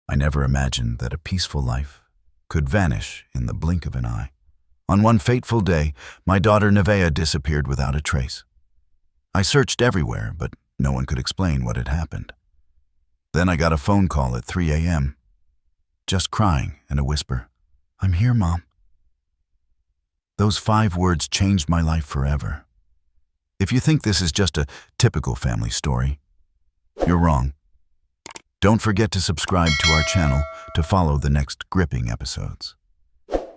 I never imagined that a peaceful life could vanish in the blink of an eye. On one fateful day, my daughter Nevaeh disappeared without a trace. I searched everywhere, but no one could explain what had happened. Then I got a phone call at 3 a.m., just crying and a whisper, "I'm here, Mom." Those 5 words changed my life forever. If you think this is just a typical family story, you're wrong. Don't forget to subscribe to our channel to follow the next gripping episodes.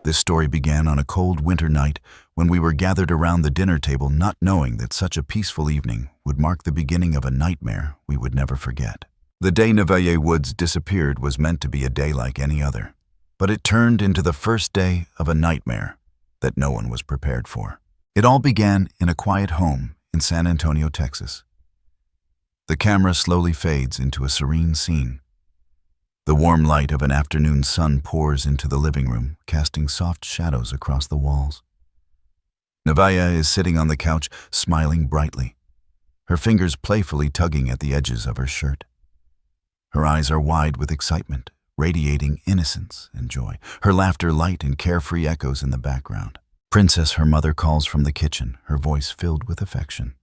This story began on a cold winter night when we were gathered around the dinner table, not knowing that such a peaceful evening would mark the beginning of a nightmare we would never forget. The day Nevaeh Woods disappeared was meant to be a day like any other, but it turned into the first day of a nightmare that no one was prepared for. It all began in a quiet home in San Antonio, Texas. The camera slowly fades into a serene scene. The warm light of an afternoon sun pours into the living room, casting soft shadows across the walls. Nevaeh is sitting on the couch, smiling brightly, her fingers playfully tugging at the edges of her shirt. Her eyes are wide with excitement, radiating innocence and joy. Her laughter light and carefree echoes in the background. "Princess," her mother calls from the kitchen, her voice filled with affection.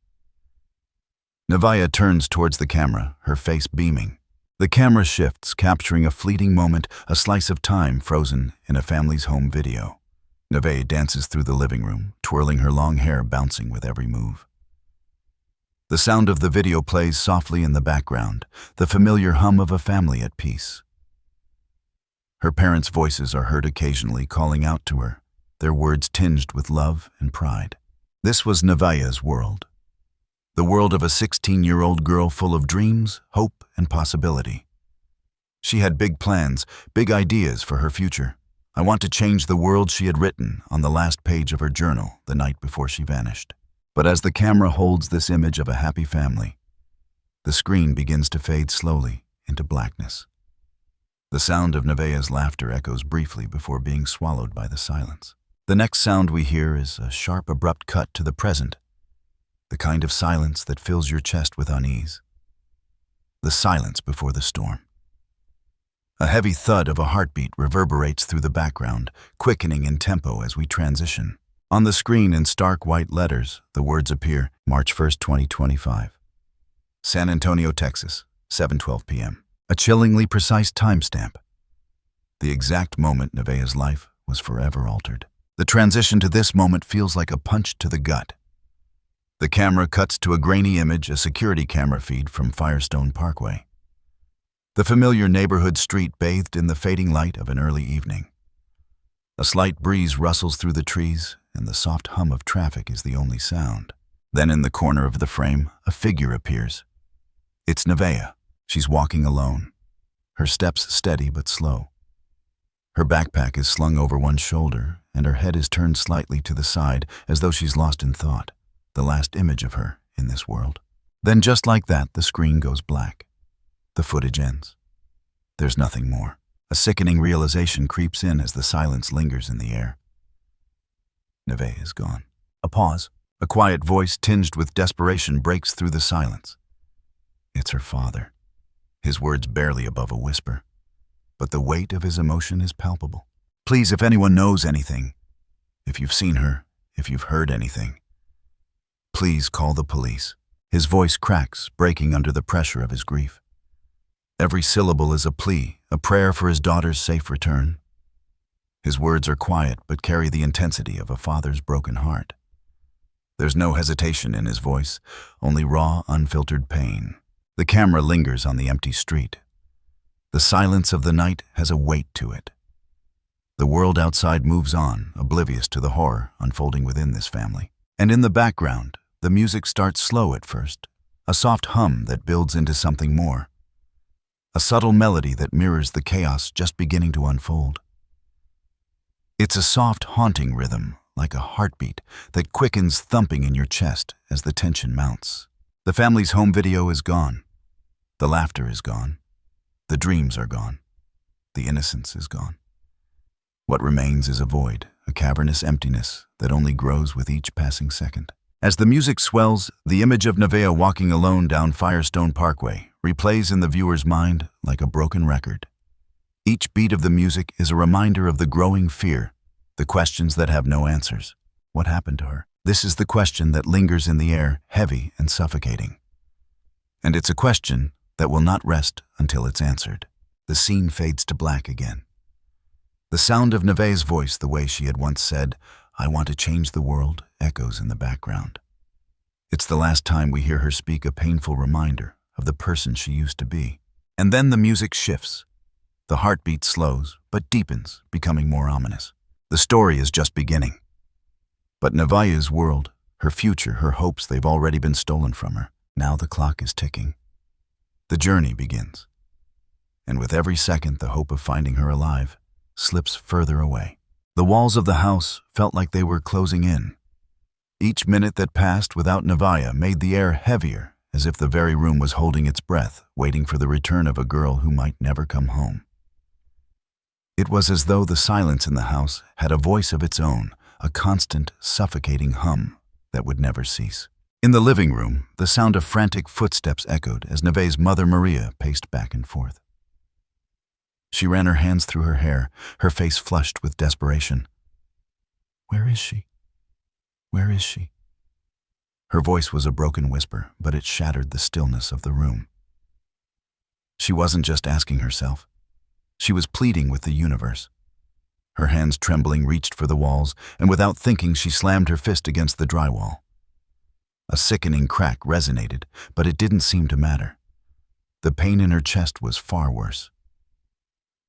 Nevaeh turns towards the camera, her face beaming. The camera shifts, capturing a fleeting moment, a slice of time frozen in a family's home video. Nevaeh dances through the living room, twirling her long hair bouncing with every move. The sound of the video plays softly in the background, the familiar hum of a family at peace. Her parents' voices are heard occasionally calling out to her, their words tinged with love and pride. This was Nevaeh's world. The world of a 16-year-old girl full of dreams, hope, and possibility. She had big plans, big ideas for her future. "I want to change the world," she had written on the last page of her journal the night before she vanished. But as the camera holds this image of a happy family, the screen begins to fade slowly into blackness. The sound of Nevaeh's laughter echoes briefly before being swallowed by the silence. The next sound we hear is a sharp, abrupt cut to the present, the kind of silence that fills your chest with unease. The silence before the storm. A heavy thud of a heartbeat reverberates through the background, quickening in tempo as we transition. On the screen in stark white letters, the words appear, March 1st, 2025. San Antonio, Texas, 7:12 p.m. A chillingly precise timestamp. The exact moment Nevaeh's life was forever altered. The transition to this moment feels like a punch to the gut. The camera cuts to a grainy image, a security camera feed from Firestone Parkway. The familiar neighborhood street bathed in the fading light of an early evening. A slight breeze rustles through the trees, and the soft hum of traffic is the only sound. Then in the corner of the frame, a figure appears. It's Nevaeh. She's walking alone, her steps steady but slow. Her backpack is slung over one shoulder, and her head is turned slightly to the side as though she's lost in thought, the last image of her in this world. Then just like that, the screen goes black. The footage ends. There's nothing more. A sickening realization creeps in as the silence lingers in the air. Nevaeh is gone. A pause. A quiet voice tinged with desperation breaks through the silence. It's her father. His words barely above a whisper. But the weight of his emotion is palpable. "Please, if anyone knows anything, if you've seen her, if you've heard anything, please call the police." His voice cracks, breaking under the pressure of his grief. Every syllable is a plea, a prayer for his daughter's safe return. His words are quiet but carry the intensity of a father's broken heart. There's no hesitation in his voice, only raw, unfiltered pain. The camera lingers on the empty street. The silence of the night has a weight to it. The world outside moves on, oblivious to the horror unfolding within this family. And in the background, the music starts slow at first, a soft hum that builds into something more. A subtle melody that mirrors the chaos just beginning to unfold. It's a soft, haunting rhythm, like a heartbeat, that quickens thumping in your chest as the tension mounts. The family's home video is gone. The laughter is gone. The dreams are gone. The innocence is gone. What remains is a void, a cavernous emptiness that only grows with each passing second. As the music swells, the image of Nevaeh walking alone down Firestone Parkway replays in the viewer's mind like a broken record. Each beat of the music is a reminder of the growing fear, the questions that have no answers. What happened to her? This is the question that lingers in the air, heavy and suffocating. And it's a question that will not rest until it's answered. The scene fades to black again. The sound of Nevaeh's voice, the way she had once said, "I want to change the world," echoes in the background. It's the last time we hear her speak, a painful reminder of the person she used to be. And then the music shifts. The heartbeat slows, but deepens, becoming more ominous. The story is just beginning. But Nevaeh's world, her future, her hopes, they've already been stolen from her. Now the clock is ticking. The journey begins. And with every second, the hope of finding her alive slips further away. The walls of the house felt like they were closing in. Each minute that passed without Nevaeh made the air heavier, as if the very room was holding its breath, waiting for the return of a girl who might never come home. It was as though the silence in the house had a voice of its own, a constant, suffocating hum that would never cease. In the living room, the sound of frantic footsteps echoed as Nevaeh's mother, Maria, paced back and forth. She ran her hands through her hair, her face flushed with desperation. "Where is she? Where is she?" Her voice was a broken whisper, but it shattered the stillness of the room. She wasn't just asking herself. She was pleading with the universe. Her hands trembling reached for the walls, and without thinking she slammed her fist against the drywall. A sickening crack resonated, but it didn't seem to matter. The pain in her chest was far worse.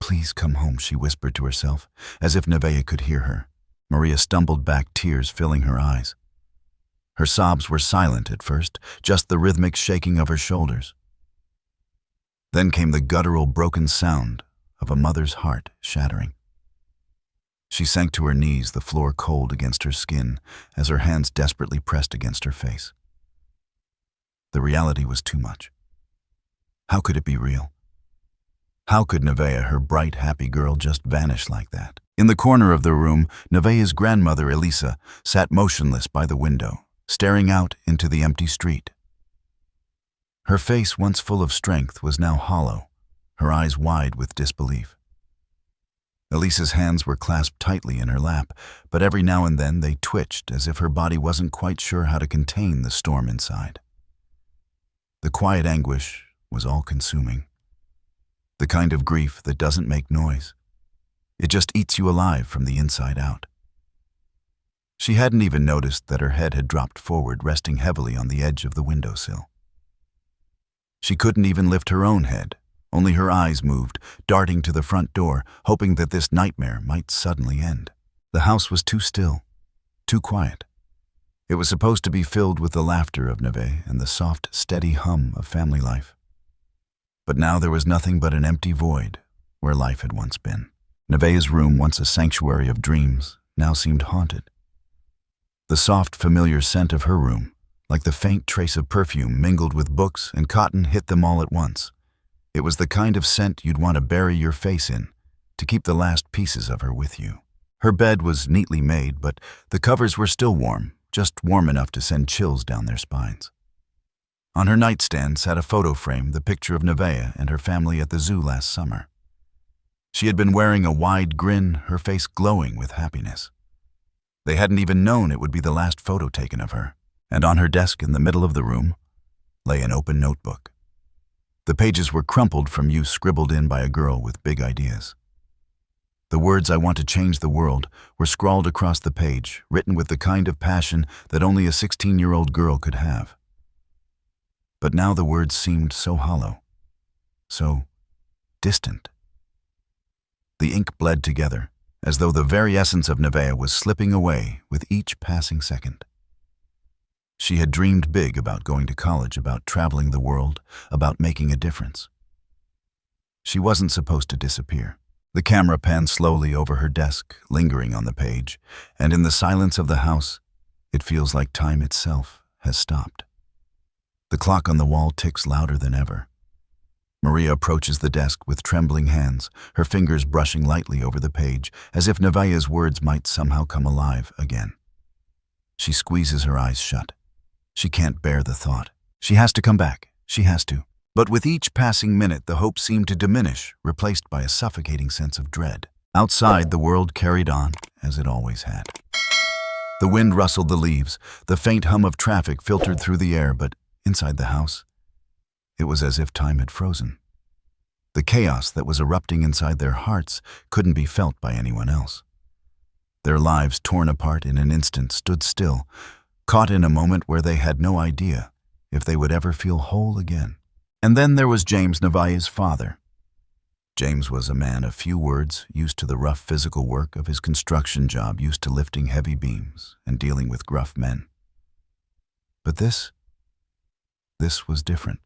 "Please come home," she whispered to herself, as if Nevaeh could hear her. Maria stumbled back, tears filling her eyes. Her sobs were silent at first, just the rhythmic shaking of her shoulders. Then came the guttural, broken sound of a mother's heart shattering. She sank to her knees, the floor cold against her skin, as her hands desperately pressed against her face. The reality was too much. How could it be real? How could Nevaeh, her bright, happy girl, just vanish like that? In the corner of the room, Nevaeh's grandmother, Elisa, sat motionless by the window, staring out into the empty street. Her face, once full of strength, was now hollow, her eyes wide with disbelief. Elisa's hands were clasped tightly in her lap, but every now and then they twitched as if her body wasn't quite sure how to contain the storm inside. The quiet anguish was all-consuming. The kind of grief that doesn't make noise. It just eats you alive from the inside out. She hadn't even noticed that her head had dropped forward, resting heavily on the edge of the windowsill. She couldn't even lift her own head. Only her eyes moved, darting to the front door, hoping that this nightmare might suddenly end. The house was too still, too quiet. It was supposed to be filled with the laughter of Nevaeh and the soft, steady hum of family life. But now there was nothing but an empty void where life had once been. Nevaeh's room, once a sanctuary of dreams, now seemed haunted. The soft, familiar scent of her room, like the faint trace of perfume mingled with books and cotton, hit them all at once. It was the kind of scent you'd want to bury your face in, to keep the last pieces of her with you. Her bed was neatly made, but the covers were still warm, just warm enough to send chills down their spines. On her nightstand sat a photo frame, the picture of Nevaeh and her family at the zoo last summer. She had been wearing a wide grin, her face glowing with happiness. They hadn't even known it would be the last photo taken of her. And on her desk in the middle of the room lay an open notebook. The pages were crumpled from use, scribbled in by a girl with big ideas. The words "I want to change the world" were scrawled across the page, written with the kind of passion that only a 16-year-old girl could have. But now the words seemed so hollow, so distant. The ink bled together, as though the very essence of Nevaeh was slipping away with each passing second. She had dreamed big about going to college, about traveling the world, about making a difference. She wasn't supposed to disappear. The camera panned slowly over her desk, lingering on the page, and in the silence of the house, it feels like time itself has stopped. The clock on the wall ticks louder than ever. Maria approaches the desk with trembling hands, her fingers brushing lightly over the page, as if Nevaeh's words might somehow come alive again. She squeezes her eyes shut. She can't bear the thought. She has to come back. She has to. But with each passing minute, the hope seemed to diminish, replaced by a suffocating sense of dread. Outside, the world carried on, as it always had. The wind rustled the leaves, the faint hum of traffic filtered through the air, but inside the house, it was as if time had frozen. The chaos that was erupting inside their hearts couldn't be felt by anyone else. Their lives, torn apart in an instant, stood still, caught in a moment where they had no idea if they would ever feel whole again. And then there was James Nevaeh's father. James was a man of few words, used to the rough physical work of his construction job, used to lifting heavy beams and dealing with gruff men. But this was different.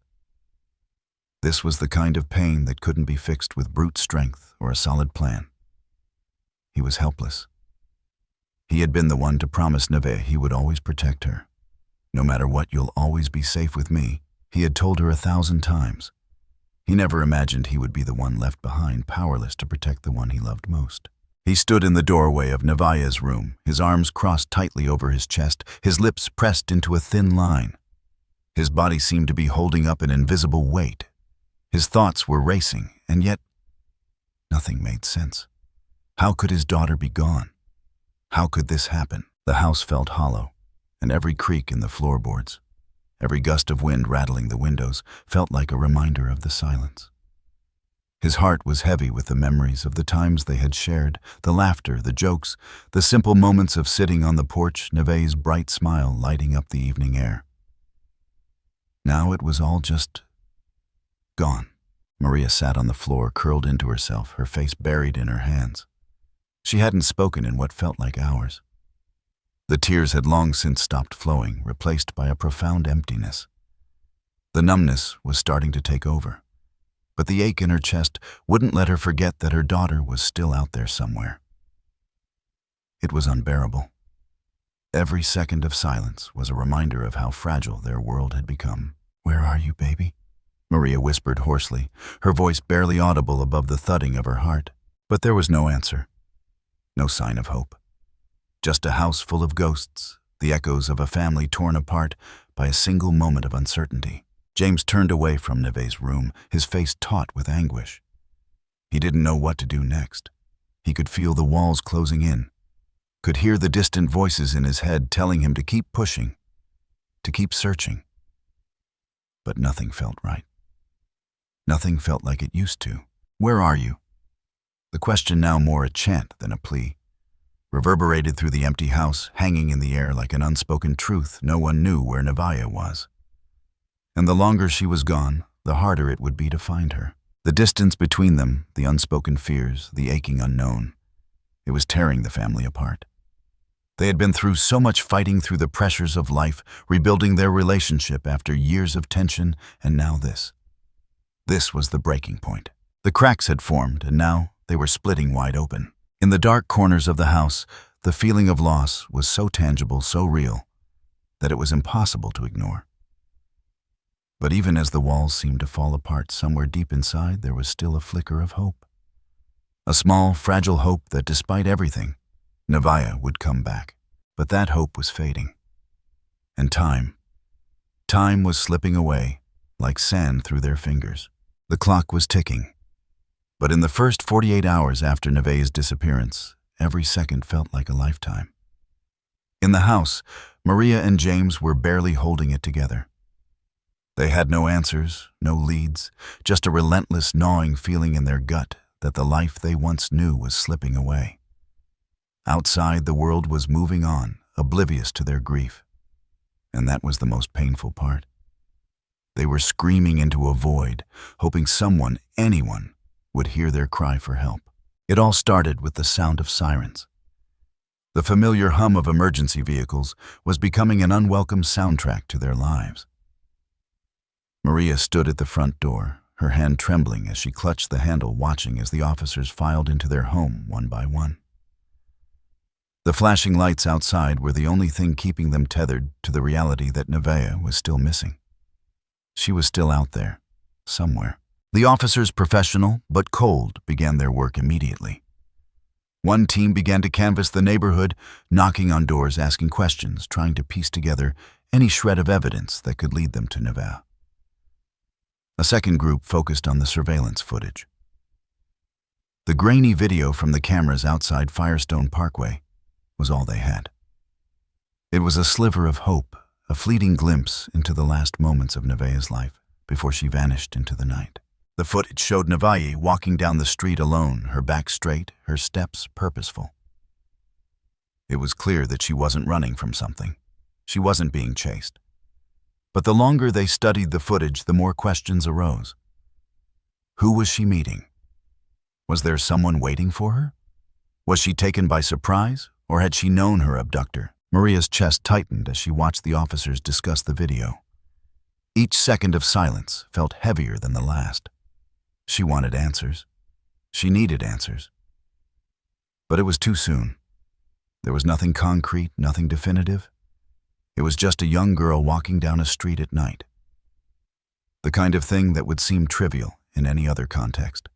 This was the kind of pain that couldn't be fixed with brute strength or a solid plan. He was helpless. He had been the one to promise Nevaeh he would always protect her. No matter what, you'll always be safe with me, he had told her 1,000 times. He never imagined he would be the one left behind, powerless to protect the one he loved most. He stood in the doorway of Nevaeh's room, his arms crossed tightly over his chest, his lips pressed into a thin line. His body seemed to be holding up an invisible weight. His thoughts were racing, and yet nothing made sense. How could his daughter be gone? How could this happen? The house felt hollow, and every creak in the floorboards, every gust of wind rattling the windows, felt like a reminder of the silence. His heart was heavy with the memories of the times they had shared, the laughter, the jokes, the simple moments of sitting on the porch, Nevaeh's bright smile lighting up the evening air. Now it was all just gone. Maria sat on the floor, curled into herself, her face buried in her hands. She hadn't spoken in what felt like hours. The tears had long since stopped flowing, replaced by a profound emptiness. The numbness was starting to take over, but the ache in her chest wouldn't let her forget that her daughter was still out there somewhere. It was unbearable. Every second of silence was a reminder of how fragile their world had become. "Where are you, baby?" Maria whispered hoarsely, her voice barely audible above the thudding of her heart. But there was no answer, no sign of hope. Just a house full of ghosts, the echoes of a family torn apart by a single moment of uncertainty. James turned away from Nevaeh's room, his face taut with anguish. He didn't know what to do next. He could feel the walls closing in, could hear the distant voices in his head telling him to keep pushing, to keep searching. But nothing felt right. Nothing felt like it used to. "Where are you?" The question, now more a chant than a plea, reverberated through the empty house, hanging in the air like an unspoken truth. No one knew where Nevaeh was. And the longer she was gone, the harder it would be to find her. The distance between them, the unspoken fears, the aching unknown, it was tearing the family apart. They had been through so much fighting through the pressures of life, rebuilding their relationship after years of tension, and now this. This was the breaking point. The cracks had formed, and now they were splitting wide open. In the dark corners of the house, the feeling of loss was so tangible, so real, that it was impossible to ignore. But even as the walls seemed to fall apart, somewhere deep inside there was still a flicker of hope. A small, fragile hope that despite everything, Nevaeh would come back. But that hope was fading. And time was slipping away like sand through their fingers. The clock was ticking. But in the first 48 hours after Nevaeh's disappearance, every second felt like a lifetime. In the house, Maria and James were barely holding it together. They had no answers, no leads, just a relentless gnawing feeling in their gut that the life they once knew was slipping away. Outside, the world was moving on, oblivious to their grief. And that was the most painful part. They were screaming into a void, hoping someone, anyone, would hear their cry for help. It all started with the sound of sirens. The familiar hum of emergency vehicles was becoming an unwelcome soundtrack to their lives. Maria stood at the front door, her hand trembling as she clutched the handle, watching as the officers filed into their home one by one. The flashing lights outside were the only thing keeping them tethered to the reality that Nevaeh was still missing. She was still out there, somewhere. The officers, professional but cold, began their work immediately. One team began to canvass the neighborhood, knocking on doors, asking questions, trying to piece together any shred of evidence that could lead them to Nevaeh. A second group focused on the surveillance footage. The grainy video from the cameras outside Firestone Parkway was all they had. It was a sliver of hope, a fleeting glimpse into the last moments of Nevaeh's life before she vanished into the night. The footage showed Nevaeh walking down the street alone, her back straight, her steps purposeful. It was clear that she wasn't running from something. She wasn't being chased. But the longer they studied the footage, the more questions arose. Who was she meeting? Was there someone waiting for her? Was she taken by surprise, or had she known her abductor? Maria's chest tightened as she watched the officers discuss the video. Each second of silence felt heavier than the last. She wanted answers. She needed answers. But it was too soon. There was nothing concrete, nothing definitive. It was just a young girl walking down a street at night. The kind of thing that would seem trivial in any other context.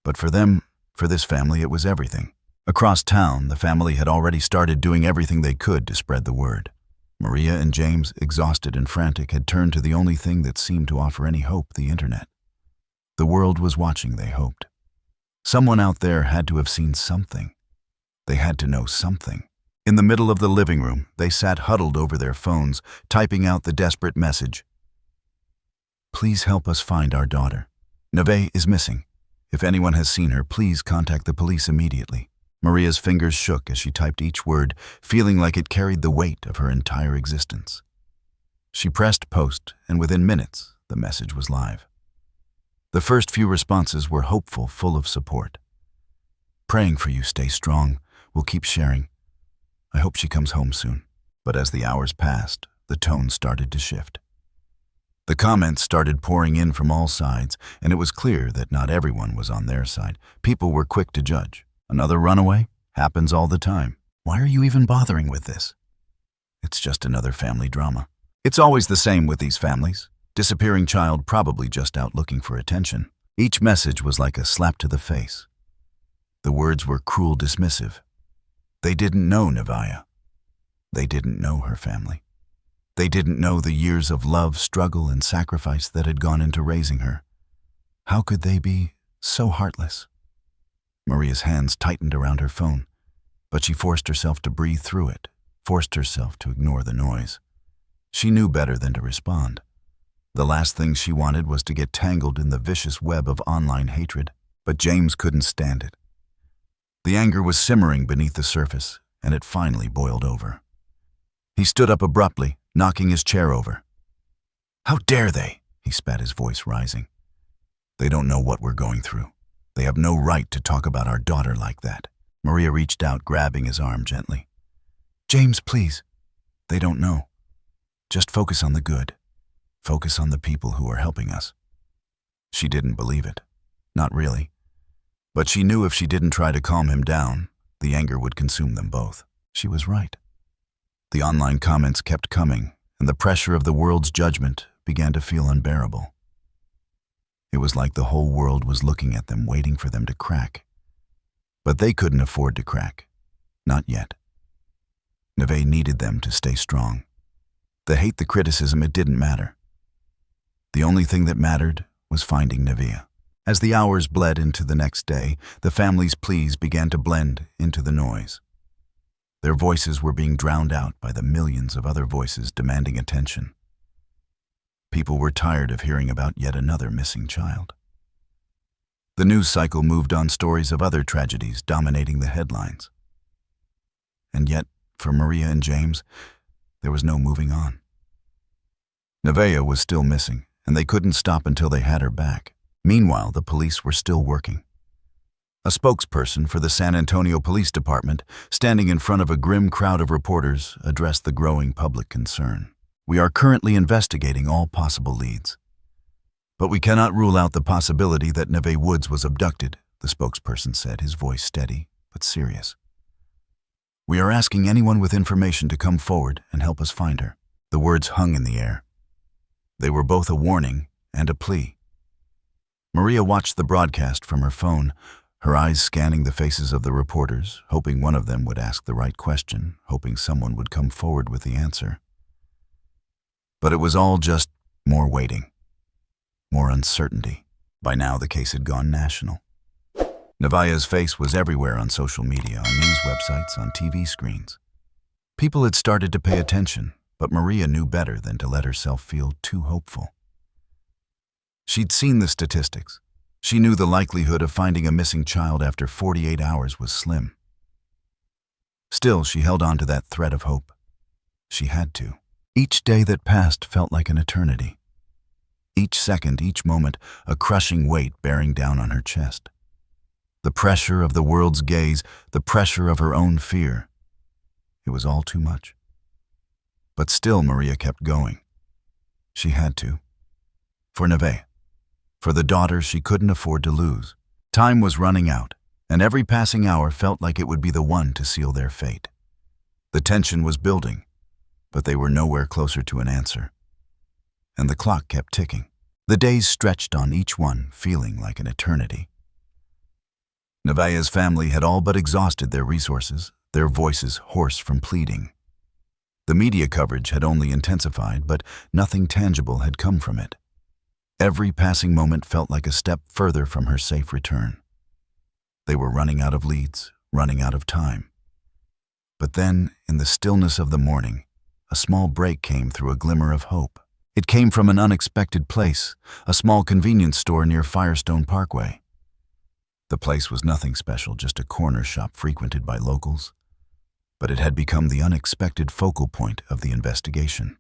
But for them, for this family, it was everything. Across town, the family had already started doing everything they could to spread the word. Maria and James, exhausted and frantic, had turned to the only thing that seemed to offer any hope, the internet. The world was watching, they hoped. Someone out there had to have seen something. They had to know something. In the middle of the living room, they sat huddled over their phones, typing out the desperate message. Please help us find our daughter. Nevaeh is missing. If anyone has seen her, please contact the police immediately. Maria's fingers shook as she typed each word, feeling like it carried the weight of her entire existence. She pressed post, and within minutes, the message was live. The first few responses were hopeful, full of support. Praying for you, stay strong. We'll keep sharing. I hope she comes home soon. But as the hours passed, the tone started to shift. The comments started pouring in from all sides, and it was clear that not everyone was on their side. People were quick to judge. Another runaway? Happens all the time. Why are you even bothering with this? It's just another family drama. It's always the same with these families. Disappearing child probably just out looking for attention. Each message was like a slap to the face. The words were cruel, dismissive. They didn't know Nevaeh. They didn't know her family. They didn't know the years of love, struggle, and sacrifice that had gone into raising her. How could they be so heartless? Maria's hands tightened around her phone, but she forced herself to breathe through it, forced herself to ignore the noise. She knew better than to respond. The last thing she wanted was to get tangled in the vicious web of online hatred, but James couldn't stand it. The anger was simmering beneath the surface, and it finally boiled over. He stood up abruptly, knocking his chair over. How dare they? He spat, his voice rising. They don't know what we're going through. They have no right to talk about our daughter like that. Maria reached out, grabbing his arm gently. James, please. They don't know. Just focus on the good. Focus on the people who are helping us. She didn't believe it. Not really. But she knew if she didn't try to calm him down, the anger would consume them both. She was right. The online comments kept coming, and the pressure of the world's judgment began to feel unbearable. It was like the whole world was looking at them, waiting for them to crack. But they couldn't afford to crack. Not yet. Nevaeh needed them to stay strong. The hate, the criticism, it didn't matter. The only thing that mattered was finding Nevaeh. As the hours bled into the next day, the family's pleas began to blend into the noise. Their voices were being drowned out by the millions of other voices demanding attention. People were tired of hearing about yet another missing child. The news cycle moved on, stories of other tragedies dominating the headlines. And yet, for Maria and James, there was no moving on. Nevaeh was still missing, and they couldn't stop until they had her back. Meanwhile, the police were still working. A spokesperson for the San Antonio Police Department, standing in front of a grim crowd of reporters, addressed the growing public concern. We are currently investigating all possible leads. But we cannot rule out the possibility that Nevaeh Woods was abducted, the spokesperson said, his voice steady but serious. We are asking anyone with information to come forward and help us find her. The words hung in the air. They were both a warning and a plea. Maria watched the broadcast from her phone, her eyes scanning the faces of the reporters, hoping one of them would ask the right question, hoping someone would come forward with the answer. But it was all just more waiting. more uncertainty. By now, the case had gone national. Nevaeh's face was everywhere on social media, on news websites, on TV screens. People had started to pay attention, but Maria knew better than to let herself feel too hopeful. She'd seen the statistics. She knew the likelihood of finding a missing child after 48 hours was slim. Still, she held on to that thread of hope. She had to. Each day that passed felt like an eternity. Each second, each moment, a crushing weight bearing down on her chest. The pressure of the world's gaze, the pressure of her own fear. It was all too much. But still, Maria kept going. She had to. For Nevaeh. For the daughter she couldn't afford to lose. Time was running out, and every passing hour felt like it would be the one to seal their fate. The tension was building, but they were nowhere closer to an answer. And the clock kept ticking. The days stretched on each one, feeling like an eternity. Nevaeh's family had all but exhausted their resources, their voices hoarse from pleading. The media coverage had only intensified, but nothing tangible had come from it. Every passing moment felt like a step further from her safe return. They were running out of leads, running out of time. But then, in the stillness of the morning, a small break came through a glimmer of hope. It came from an unexpected place, a small convenience store near Firestone Parkway. The place was nothing special, just a corner shop frequented by locals. But it had become the unexpected focal point of the investigation.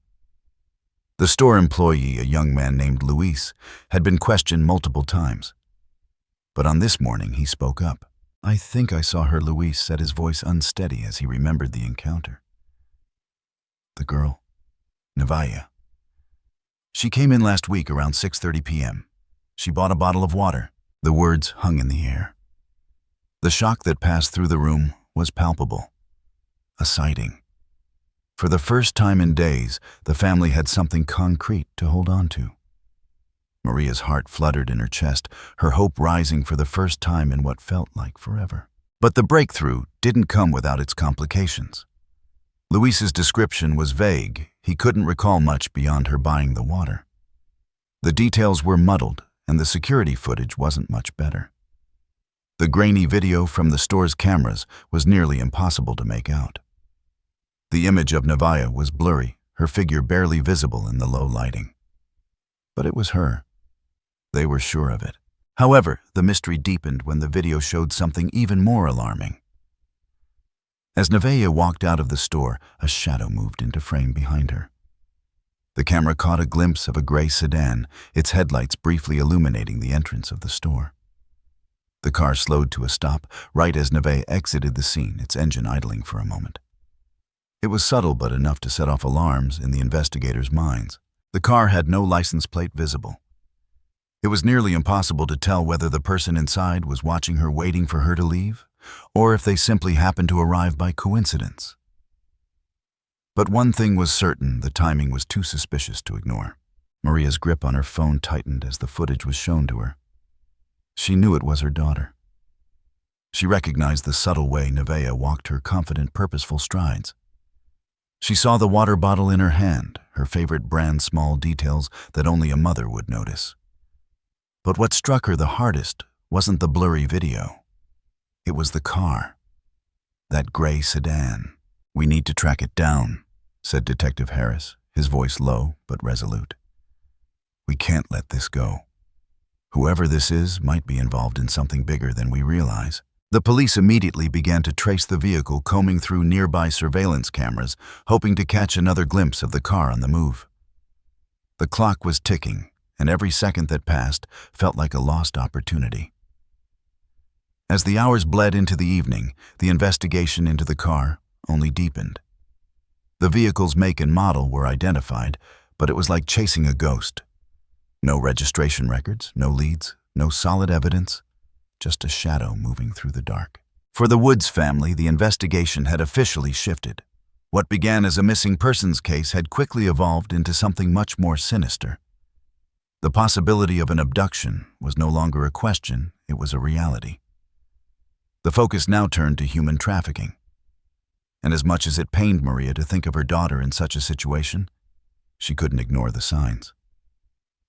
The store employee, a young man named Luis, had been questioned multiple times. But on this morning, he spoke up. "I think I saw her," Luis said, his voice unsteady as he remembered the encounter. The girl, Nevaeh. She came in last week around 6:30 p.m. She bought a bottle of water. The words hung in the air. The shock that passed through the room was palpable. A sighting. For the first time in days, the family had something concrete to hold on to. Maria's heart fluttered in her chest, her hope rising for the first time in what felt like forever. But the breakthrough didn't come without its complications. Luis's description was vague. He couldn't recall much beyond her buying the water. The details were muddled, and the security footage wasn't much better. The grainy video from the store's cameras was nearly impossible to make out. The image of Nevaeh was blurry, her figure barely visible in the low lighting. But it was her. They were sure of it. However, the mystery deepened when the video showed something even more alarming. As Nevaeh walked out of the store, a shadow moved into frame behind her. The camera caught a glimpse of a gray sedan, its headlights briefly illuminating the entrance of the store. The car slowed to a stop right as Nevaeh exited the scene, its engine idling for a moment. It was subtle but enough to set off alarms in the investigators' minds. The car had no license plate visible. It was nearly impossible to tell whether the person inside was watching her waiting for her to leave, or if they simply happened to arrive by coincidence. But one thing was certain, the timing was too suspicious to ignore. Maria's grip on her phone tightened as the footage was shown to her. She knew it was her daughter. She recognized the subtle way Nevaeh walked her confident, purposeful strides. She saw the water bottle in her hand, her favorite brand, small details that only a mother would notice. But what struck her the hardest wasn't the blurry video. It was the car. That gray sedan. "We need to track it down," said Detective Harris, his voice low but resolute. "We can't let this go. Whoever this is might be involved in something bigger than we realize." The police immediately began to trace the vehicle, combing through nearby surveillance cameras, hoping to catch another glimpse of the car on the move. The clock was ticking, and every second that passed felt like a lost opportunity. As the hours bled into the evening, the investigation into the car only deepened. The vehicle's make and model were identified, but it was like chasing a ghost. No registration records, no leads, no solid evidence, just a shadow moving through the dark. For the Woods family, the investigation had officially shifted. What began as a missing persons case had quickly evolved into something much more sinister. The possibility of an abduction was no longer a question, it was a reality. The focus now turned to human trafficking. And as much as it pained Maria to think of her daughter in such a situation, she couldn't ignore the signs.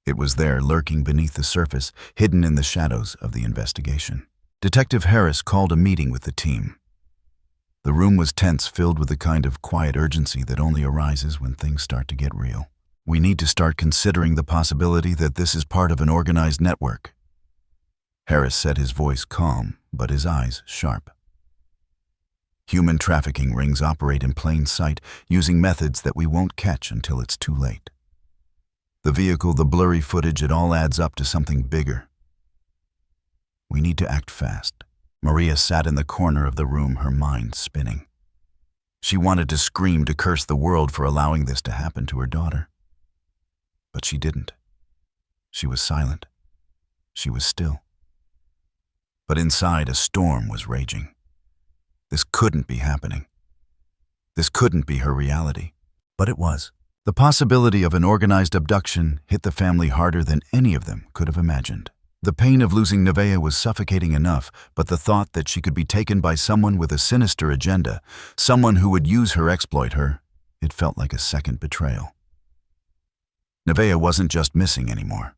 It was there, lurking beneath the surface, hidden in the shadows of the investigation. Detective Harris called a meeting with the team. The room was tense, filled with the kind of quiet urgency that only arises when things start to get real. "We need to start considering the possibility that this is part of an organized network." Harris said, his voice calm, but his eyes sharp. "Human trafficking rings operate in plain sight, using methods that we won't catch until it's too late. The vehicle, the blurry footage, it all adds up to something bigger. We need to act fast." Maria sat in the corner of the room, her mind spinning. She wanted to scream, to curse the world for allowing this to happen to her daughter. But she didn't. She was silent. She was still. But inside, a storm was raging. This couldn't be happening. This couldn't be her reality. But it was. The possibility of an organized abduction hit the family harder than any of them could have imagined. The pain of losing Nevaeh was suffocating enough, but the thought that she could be taken by someone with a sinister agenda, someone who would use her, exploit her, it felt like a second betrayal. Nevaeh wasn't just missing anymore.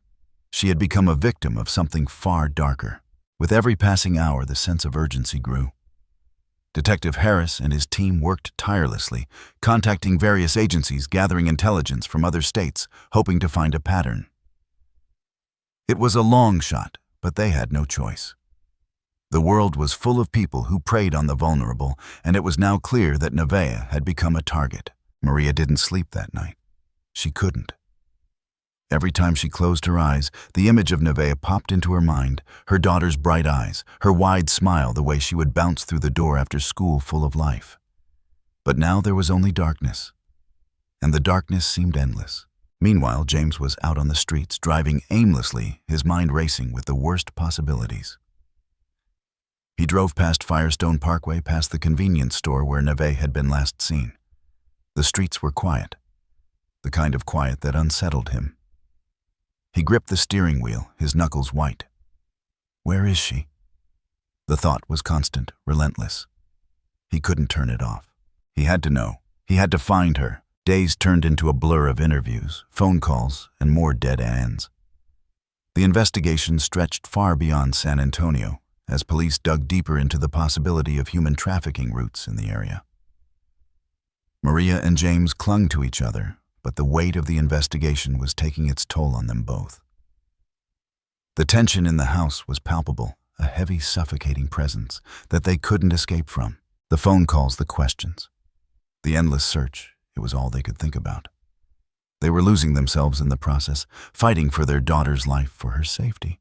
She had become a victim of something far darker. With every passing hour, the sense of urgency grew. Detective Harris and his team worked tirelessly, contacting various agencies, gathering intelligence from other states, hoping to find a pattern. It was a long shot, but they had no choice. The world was full of people who preyed on the vulnerable, and it was now clear that Nevaeh had become a target. Maria didn't sleep that night. She couldn't. Every time she closed her eyes, the image of Nevaeh popped into her mind, her daughter's bright eyes, her wide smile, the way she would bounce through the door after school full of life. But now there was only darkness, and the darkness seemed endless. Meanwhile, James was out on the streets, driving aimlessly, his mind racing with the worst possibilities. He drove past Firestone Parkway, past the convenience store where Nevaeh had been last seen. The streets were quiet, the kind of quiet that unsettled him. He gripped the steering wheel, his knuckles white. Where is she? The thought was constant, relentless. He couldn't turn it off. He had to know. He had to find her. Days turned into a blur of interviews, phone calls, and more dead ends. The investigation stretched far beyond San Antonio, as police dug deeper into the possibility of human trafficking routes in the area. Maria and James clung to each other, but the weight of the investigation was taking its toll on them both. The tension in the house was palpable, a heavy, suffocating presence that they couldn't escape from. The phone calls, the questions, the endless search. It was all they could think about. They were losing themselves in the process, fighting for their daughter's life, for her safety.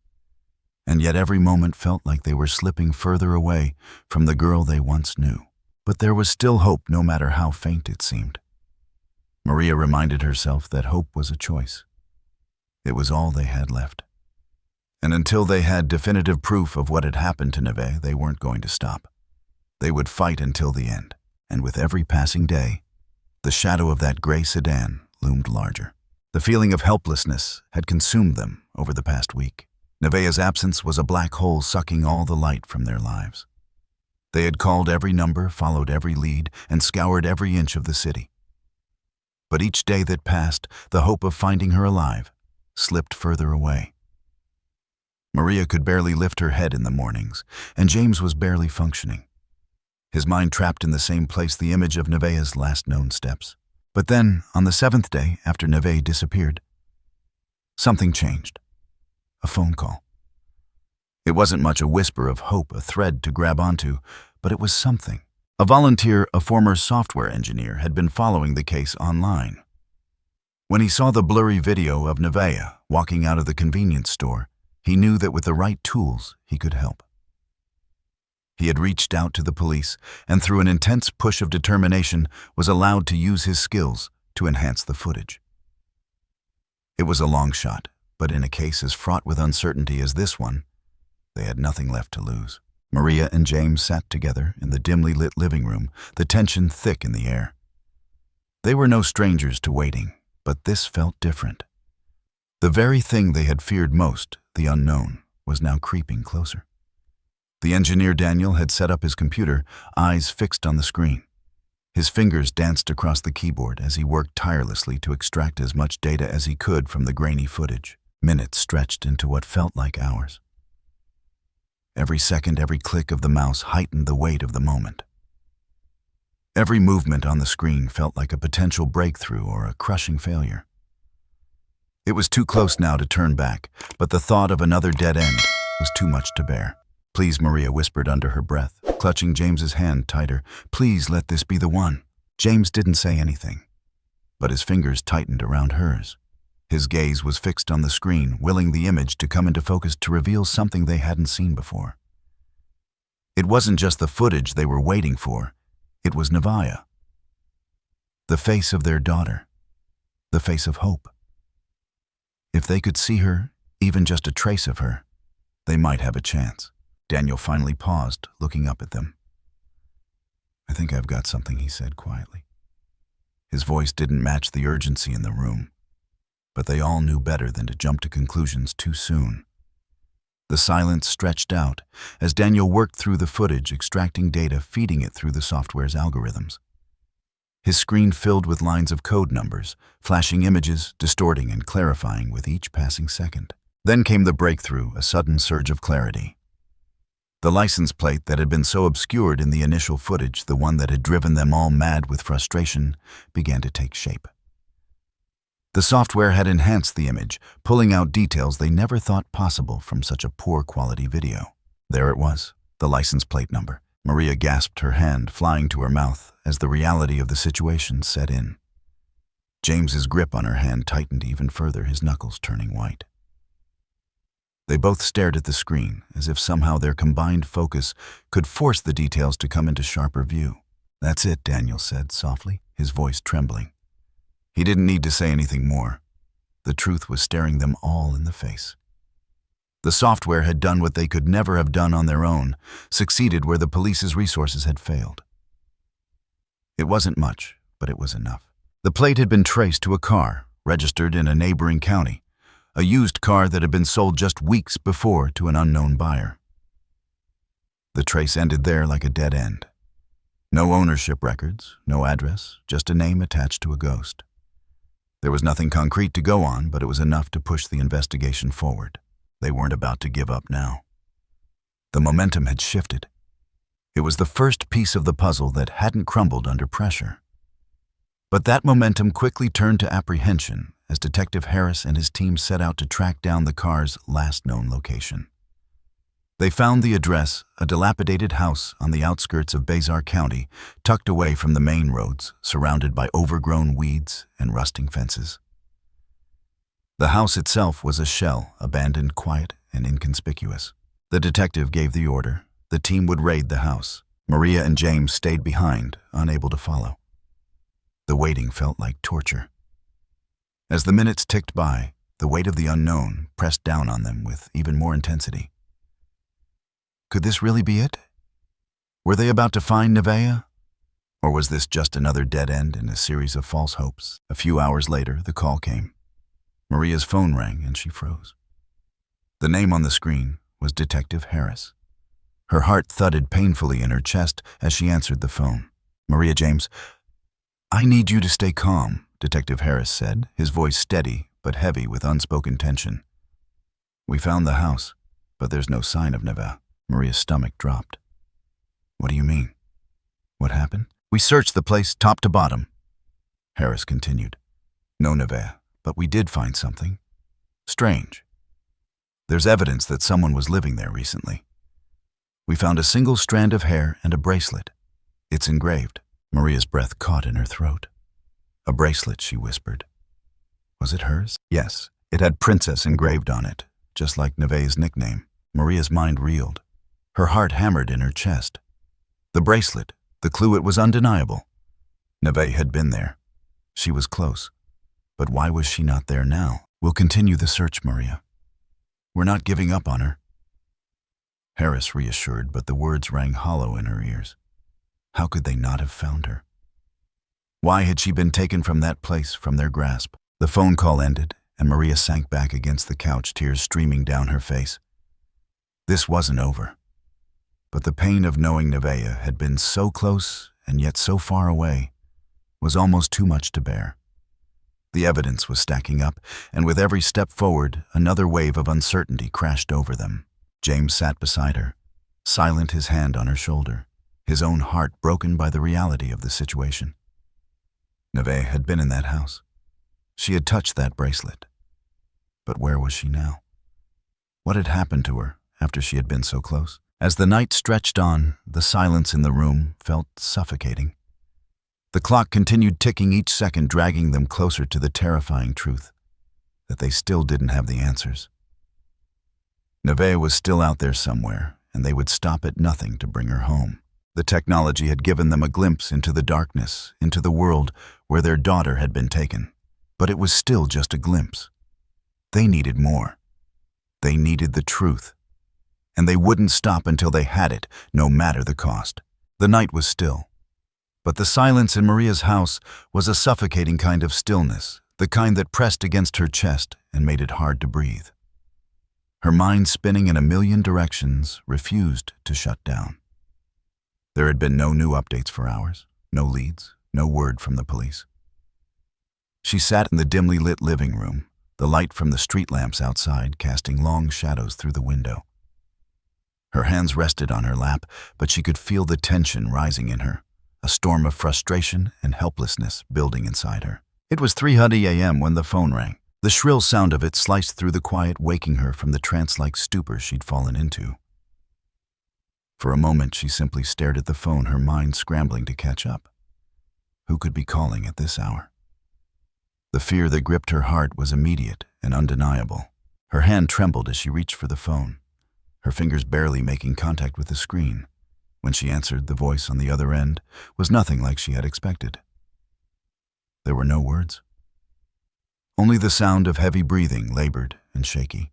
And yet every moment felt like they were slipping further away from the girl they once knew. But there was still hope, no matter how faint it seemed. Maria reminded herself that hope was a choice. It was all they had left. And until they had definitive proof of what had happened to Nevaeh, they weren't going to stop. They would fight until the end. And with every passing day, the shadow of that gray sedan loomed larger. The feeling of helplessness had consumed them over the past week. Nevaeh's absence was a black hole sucking all the light from their lives. They had called every number, followed every lead, and scoured every inch of the city. But each day that passed, the hope of finding her alive slipped further away. Maria could barely lift her head in the mornings, and James was barely functioning. His mind trapped in the same place, the image of Nevaeh's last known steps. But then, on the 7th day after Nevaeh disappeared, something changed. A phone call. It wasn't much a whisper of hope, a thread to grab onto, but it was something. A volunteer, a former software engineer, had been following the case online. When he saw the blurry video of Nevaeh walking out of the convenience store, he knew that with the right tools, he could help. He had reached out to the police, and through an intense push of determination, was allowed to use his skills to enhance the footage. It was a long shot, but in a case as fraught with uncertainty as this one, they had nothing left to lose. Maria and James sat together in the dimly lit living room, the tension thick in the air. They were no strangers to waiting, but this felt different. The very thing they had feared most, the unknown, was now creeping closer. The engineer Daniel had set up his computer, eyes fixed on the screen. His fingers danced across the keyboard as he worked tirelessly to extract as much data as he could from the grainy footage. Minutes stretched into what felt like hours. Every second, every click of the mouse heightened the weight of the moment. Every movement on the screen felt like a potential breakthrough or a crushing failure. It was too close now to turn back, but the thought of another dead end was too much to bear. "Please," Maria whispered under her breath, clutching James's hand tighter. "Please let this be the one." James didn't say anything, but his fingers tightened around hers. His gaze was fixed on the screen, willing the image to come into focus to reveal something they hadn't seen before. It wasn't just the footage they were waiting for. It was Nevaeh. The face of their daughter. The face of hope. If they could see her, even just a trace of her, they might have a chance. Daniel finally paused, looking up at them. "I think I've got something," he said quietly. His voice didn't match the urgency in the room, but they all knew better than to jump to conclusions too soon. The silence stretched out as Daniel worked through the footage, extracting data, feeding it through the software's algorithms. His screen filled with lines of code numbers, flashing images, distorting and clarifying with each passing second. Then came the breakthrough, a sudden surge of clarity. The license plate that had been so obscured in the initial footage, the one that had driven them all mad with frustration, began to take shape. The software had enhanced the image, pulling out details they never thought possible from such a poor quality video. There it was, the license plate number. Maria gasped, her hand flying to her mouth as the reality of the situation set in. James's grip on her hand tightened even further, his knuckles turning white. They both stared at the screen, as if somehow their combined focus could force the details to come into sharper view. "That's it," Daniel said softly, his voice trembling. He didn't need to say anything more. The truth was staring them all in the face. The software had done what they could never have done on their own, succeeded where the police's resources had failed. It wasn't much, but it was enough. The plate had been traced to a car, registered in a neighboring county, a used car that had been sold just weeks before to an unknown buyer. The trace ended there like a dead end. No ownership records, no address, just a name attached to a ghost. There was nothing concrete to go on, but it was enough to push the investigation forward. They weren't about to give up now. The momentum had shifted. It was the first piece of the puzzle that hadn't crumbled under pressure. But that momentum quickly turned to apprehension as Detective Harris and his team set out to track down the car's last known location. They found the address, a dilapidated house on the outskirts of Bazar County, tucked away from the main roads, surrounded by overgrown weeds and rusting fences. The house itself was a shell, abandoned, quiet, and inconspicuous. The detective gave the order. The team would raid the house. Maria and James stayed behind, unable to follow. The waiting felt like torture. As the minutes ticked by, the weight of the unknown pressed down on them with even more intensity. Could this really be it? Were they about to find Nevaeh? Or was this just another dead end in a series of false hopes? A few hours later, the call came. Maria's phone rang and she froze. The name on the screen was Detective Harris. Her heart thudded painfully in her chest as she answered the phone. "Maria, James, I need you to stay calm," Detective Harris said, his voice steady but heavy with unspoken tension. "We found the house, but there's no sign of Nevaeh." Maria's stomach dropped. "What do you mean? What happened?" "We searched the place top to bottom," Harris continued. "No Nevaeh, but we did find something strange. There's evidence that someone was living there recently. We found a single strand of hair and a bracelet. It's engraved." Maria's breath caught in her throat. "A bracelet," she whispered. "Was it hers?" "Yes, it had Princess engraved on it, just like Nevaeh's nickname." Maria's mind reeled. Her heart hammered in her chest. The bracelet, the clue, it was undeniable. Nevaeh had been there. She was close. But why was she not there now? "We'll continue the search, Maria. We're not giving up on her." Harris reassured, but the words rang hollow in her ears. How could they not have found her? Why had she been taken from that place, from their grasp? The phone call ended, and Maria sank back against the couch, tears streaming down her face. This wasn't over. But the pain of knowing Nevaeh had been so close and yet so far away was almost too much to bear. The evidence was stacking up, and with every step forward, another wave of uncertainty crashed over them. James sat beside her, silent, his hand on her shoulder, his own heart broken by the reality of the situation. Nevaeh had been in that house. She had touched that bracelet. But where was she now? What had happened to her after she had been so close? As the night stretched on, the silence in the room felt suffocating. The clock continued ticking, each second dragging them closer to the terrifying truth that they still didn't have the answers. Nevaeh was still out there somewhere, and they would stop at nothing to bring her home. The technology had given them a glimpse into the darkness, into the world where their daughter had been taken. But it was still just a glimpse. They needed more. They needed the truth. And they wouldn't stop until they had it, no matter the cost. The night was still. But the silence in Maria's house was a suffocating kind of stillness, the kind that pressed against her chest and made it hard to breathe. Her mind, spinning in a million directions, refused to shut down. There had been no new updates for hours, no leads, no word from the police. She sat in the dimly lit living room, the light from the street lamps outside casting long shadows through the window. Her hands rested on her lap, but she could feel the tension rising in her, a storm of frustration and helplessness building inside her. It was 3:30 a.m. when the phone rang. The shrill sound of it sliced through the quiet, waking her from the trance-like stupor she'd fallen into. For a moment, she simply stared at the phone, her mind scrambling to catch up. Who could be calling at this hour? The fear that gripped her heart was immediate and undeniable. Her hand trembled as she reached for the phone, her fingers barely making contact with the screen. When she answered, the voice on the other end was nothing like she had expected. There were no words. Only the sound of heavy breathing, labored and shaky.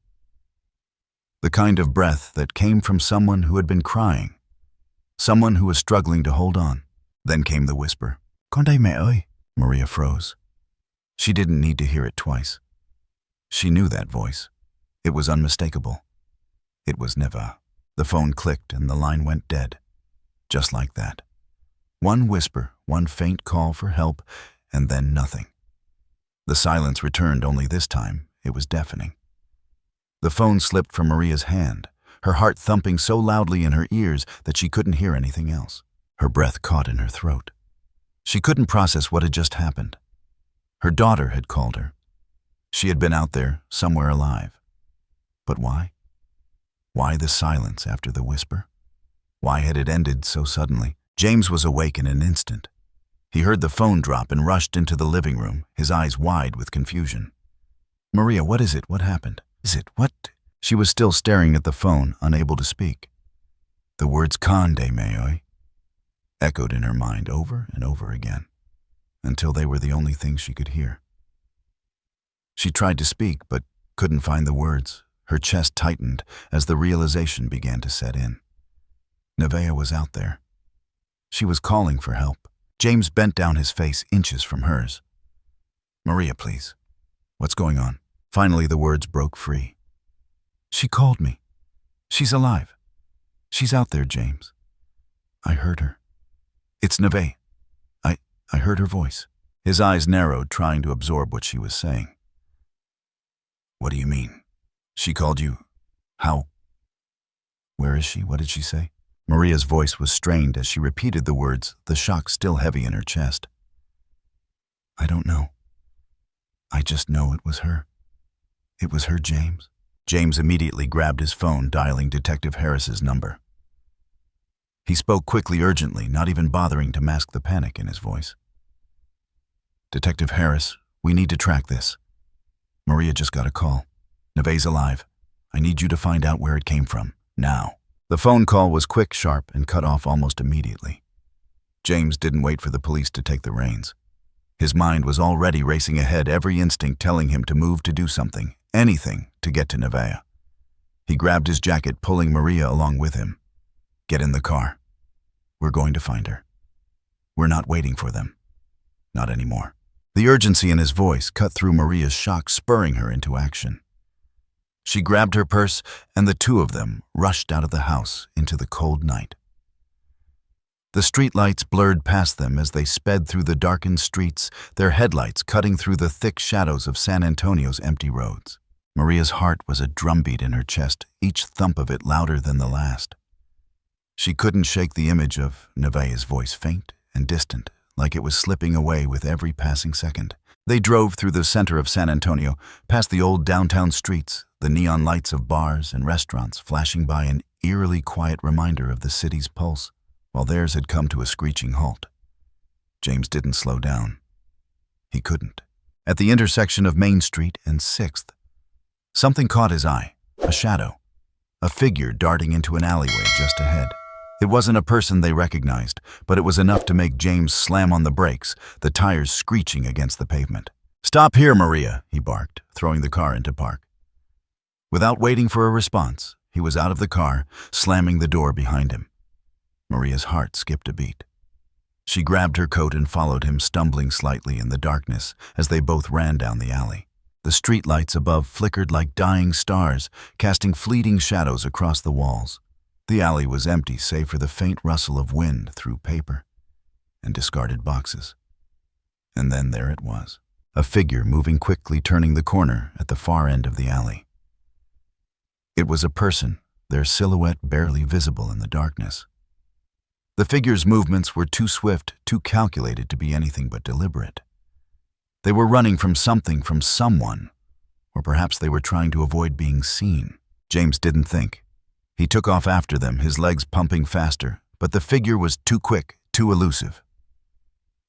The kind of breath that came from someone who had been crying, someone who was struggling to hold on. Then came the whisper. "Con đây mẹ ơi." Maria froze. She didn't need to hear it twice. She knew that voice. It was unmistakable. It was Nevaeh. The phone clicked and the line went dead. Just like that. One whisper, one faint call for help, and then nothing. The silence returned, only this time it was deafening. The phone slipped from Maria's hand, her heart thumping so loudly in her ears that she couldn't hear anything else. Her breath caught in her throat. She couldn't process what had just happened. Her daughter had called her. She had been out there, somewhere alive. But why? Why the silence after the whisper? Why had it ended so suddenly? James was awake in an instant. He heard the phone drop and rushed into the living room, his eyes wide with confusion. "Maria, what is it? What happened? Is it what?" She was still staring at the phone, unable to speak. The words "Con đây mẹ ơi" echoed in her mind over and over again, until they were the only things she could hear. She tried to speak, but couldn't find the words. Her chest tightened as the realization began to set in. Nevaeh was out there. She was calling for help. James bent down, his face inches from hers. "Maria, please. What's going on?" Finally, the words broke free. "She called me. She's alive. She's out there, James. I heard her. It's Nevaeh. I heard her voice." His eyes narrowed, trying to absorb what she was saying. "What do you mean? She called you? How? Where is she? What did she say?" Maria's voice was strained as she repeated the words, the shock still heavy in her chest. "I don't know. I just know it was her. It was her, James." James immediately grabbed his phone, dialing Detective Harris's number. He spoke quickly, urgently, not even bothering to mask the panic in his voice. "Detective Harris, we need to track this. Maria just got a call. Nevaeh's alive. I need you to find out where it came from, now." The phone call was quick, sharp, and cut off almost immediately. James didn't wait for the police to take the reins. His mind was already racing ahead, every instinct telling him to move, to do something, anything, to get to Nevaeh. He grabbed his jacket, pulling Maria along with him. "Get in the car. We're going to find her. We're not waiting for them. Not anymore." The urgency in his voice cut through Maria's shock, spurring her into action. She grabbed her purse, and the two of them rushed out of the house into the cold night. The streetlights blurred past them as they sped through the darkened streets, their headlights cutting through the thick shadows of San Antonio's empty roads. Maria's heart was a drumbeat in her chest, each thump of it louder than the last. She couldn't shake the image of Nevaeh's voice, faint and distant, like it was slipping away with every passing second. They drove through the center of San Antonio, past the old downtown streets, the neon lights of bars and restaurants flashing by, an eerily quiet reminder of the city's pulse, while theirs had come to a screeching halt. James didn't slow down. He couldn't. At the intersection of Main Street and 6th, something caught his eye, a shadow, a figure darting into an alleyway just ahead. It wasn't a person they recognized, but it was enough to make James slam on the brakes, the tires screeching against the pavement. "Stop here, Maria," he barked, throwing the car into park. Without waiting for a response, he was out of the car, slamming the door behind him. Maria's heart skipped a beat. She grabbed her coat and followed him, stumbling slightly in the darkness as they both ran down the alley. The streetlights above flickered like dying stars, casting fleeting shadows across the walls. The alley was empty save for the faint rustle of wind through paper and discarded boxes. And then there it was, a figure moving quickly, turning the corner at the far end of the alley. It was a person, their silhouette barely visible in the darkness. The figure's movements were too swift, too calculated to be anything but deliberate. They were running from something, from someone, or perhaps they were trying to avoid being seen. James didn't think. He took off after them, his legs pumping faster, but the figure was too quick, too elusive.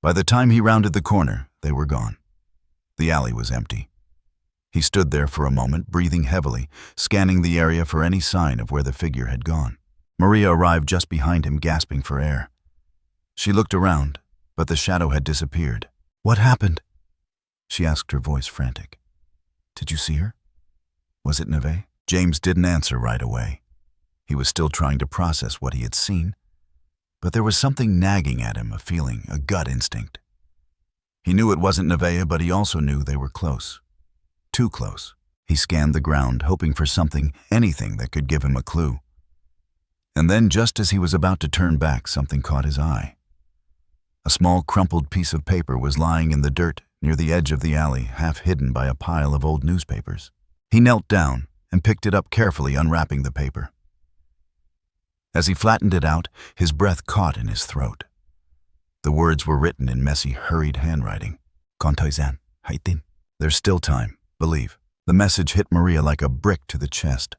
By the time he rounded the corner, they were gone. The alley was empty. He stood there for a moment, breathing heavily, scanning the area for any sign of where the figure had gone. Maria arrived just behind him, gasping for air. She looked around, but the shadow had disappeared. "What happened?" she asked, her voice frantic. "Did you see her? Was it Nevaeh?" James didn't answer right away. He was still trying to process what he had seen, but there was something nagging at him, a feeling, a gut instinct. He knew it wasn't Nevaeh, but he also knew they were close. Too close. He scanned the ground, hoping for something, anything that could give him a clue. And then, just as he was about to turn back, something caught his eye. A small crumpled piece of paper was lying in the dirt near the edge of the alley, half hidden by a pile of old newspapers. He knelt down and picked it up carefully, unwrapping the paper. As he flattened it out, his breath caught in his throat. The words were written in messy, hurried handwriting. "Kontoizan, haitin." "There's still time, believe." The message hit Maria like a brick to the chest.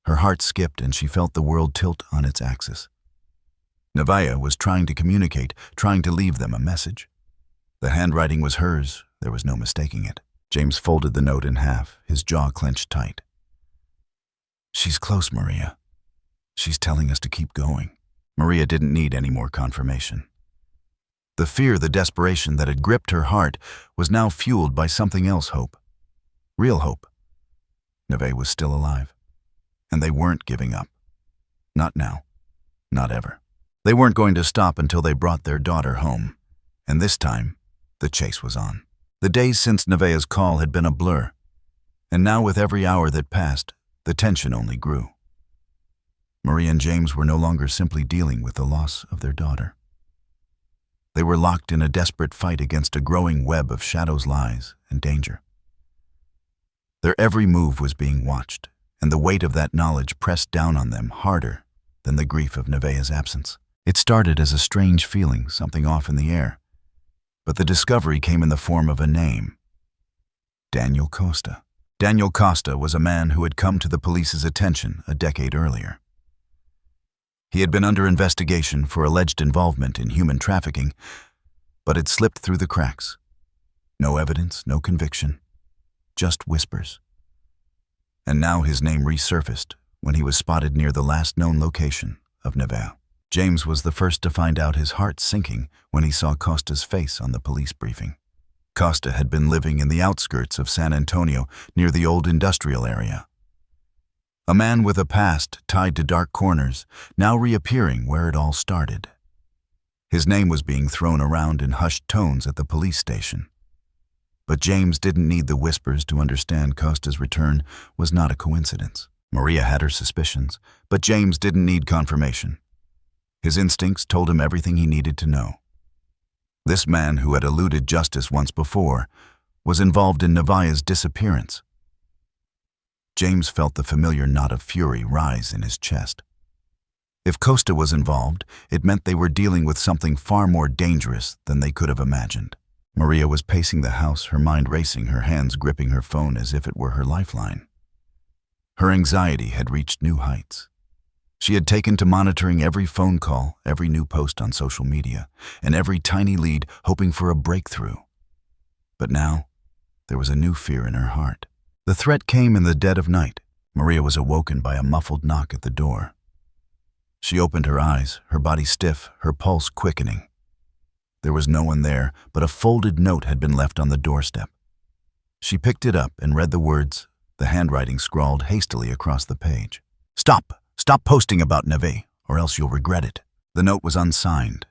Her heart skipped and she felt the world tilt on its axis. Nevaeh was trying to communicate, trying to leave them a message. The handwriting was hers, there was no mistaking it. James folded the note in half, his jaw clenched tight. "She's close, Maria. She's telling us to keep going." Maria didn't need any more confirmation. The fear, the desperation that had gripped her heart was now fueled by something else, hope. Real hope. Nevaeh was still alive. And they weren't giving up. Not now. Not ever. They weren't going to stop until they brought their daughter home. And this time, the chase was on. The days since Nevaeh's call had been a blur. And now, with every hour that passed, the tension only grew. Maria and James were no longer simply dealing with the loss of their daughter. They were locked in a desperate fight against a growing web of shadows, lies, and danger. Their every move was being watched, and the weight of that knowledge pressed down on them harder than the grief of Nevaeh's absence. It started as a strange feeling, something off in the air, but the discovery came in the form of a name. Daniel Costa. Daniel Costa was a man who had come to the police's attention a decade earlier. He had been under investigation for alleged involvement in human trafficking, but had slipped through the cracks. No evidence, no conviction, just whispers. And now his name resurfaced when he was spotted near the last known location of Nevaeh. James was the first to find out, his heart sinking when he saw Costa's face on the police briefing. Costa had been living in the outskirts of San Antonio, near the old industrial area. A man with a past tied to dark corners, now reappearing where it all started. His name was being thrown around in hushed tones at the police station. But James didn't need the whispers to understand Costa's return was not a coincidence. Maria had her suspicions, but James didn't need confirmation. His instincts told him everything he needed to know. This man, who had eluded justice once before, was involved in Nevaeh's disappearance. James felt the familiar knot of fury rise in his chest. If Costa was involved, it meant they were dealing with something far more dangerous than they could have imagined. Maria was pacing the house, her mind racing, her hands gripping her phone as if it were her lifeline. Her anxiety had reached new heights. She had taken to monitoring every phone call, every new post on social media, and every tiny lead, hoping for a breakthrough. But now, there was a new fear in her heart. The threat came in the dead of night. Maria was awoken by a muffled knock at the door. She opened her eyes, her body stiff, her pulse quickening. There was no one there, but a folded note had been left on the doorstep. She picked it up and read the words, the handwriting scrawled hastily across the page. "Stop! Stop posting about Nevaeh, or else you'll regret it." The note was unsigned,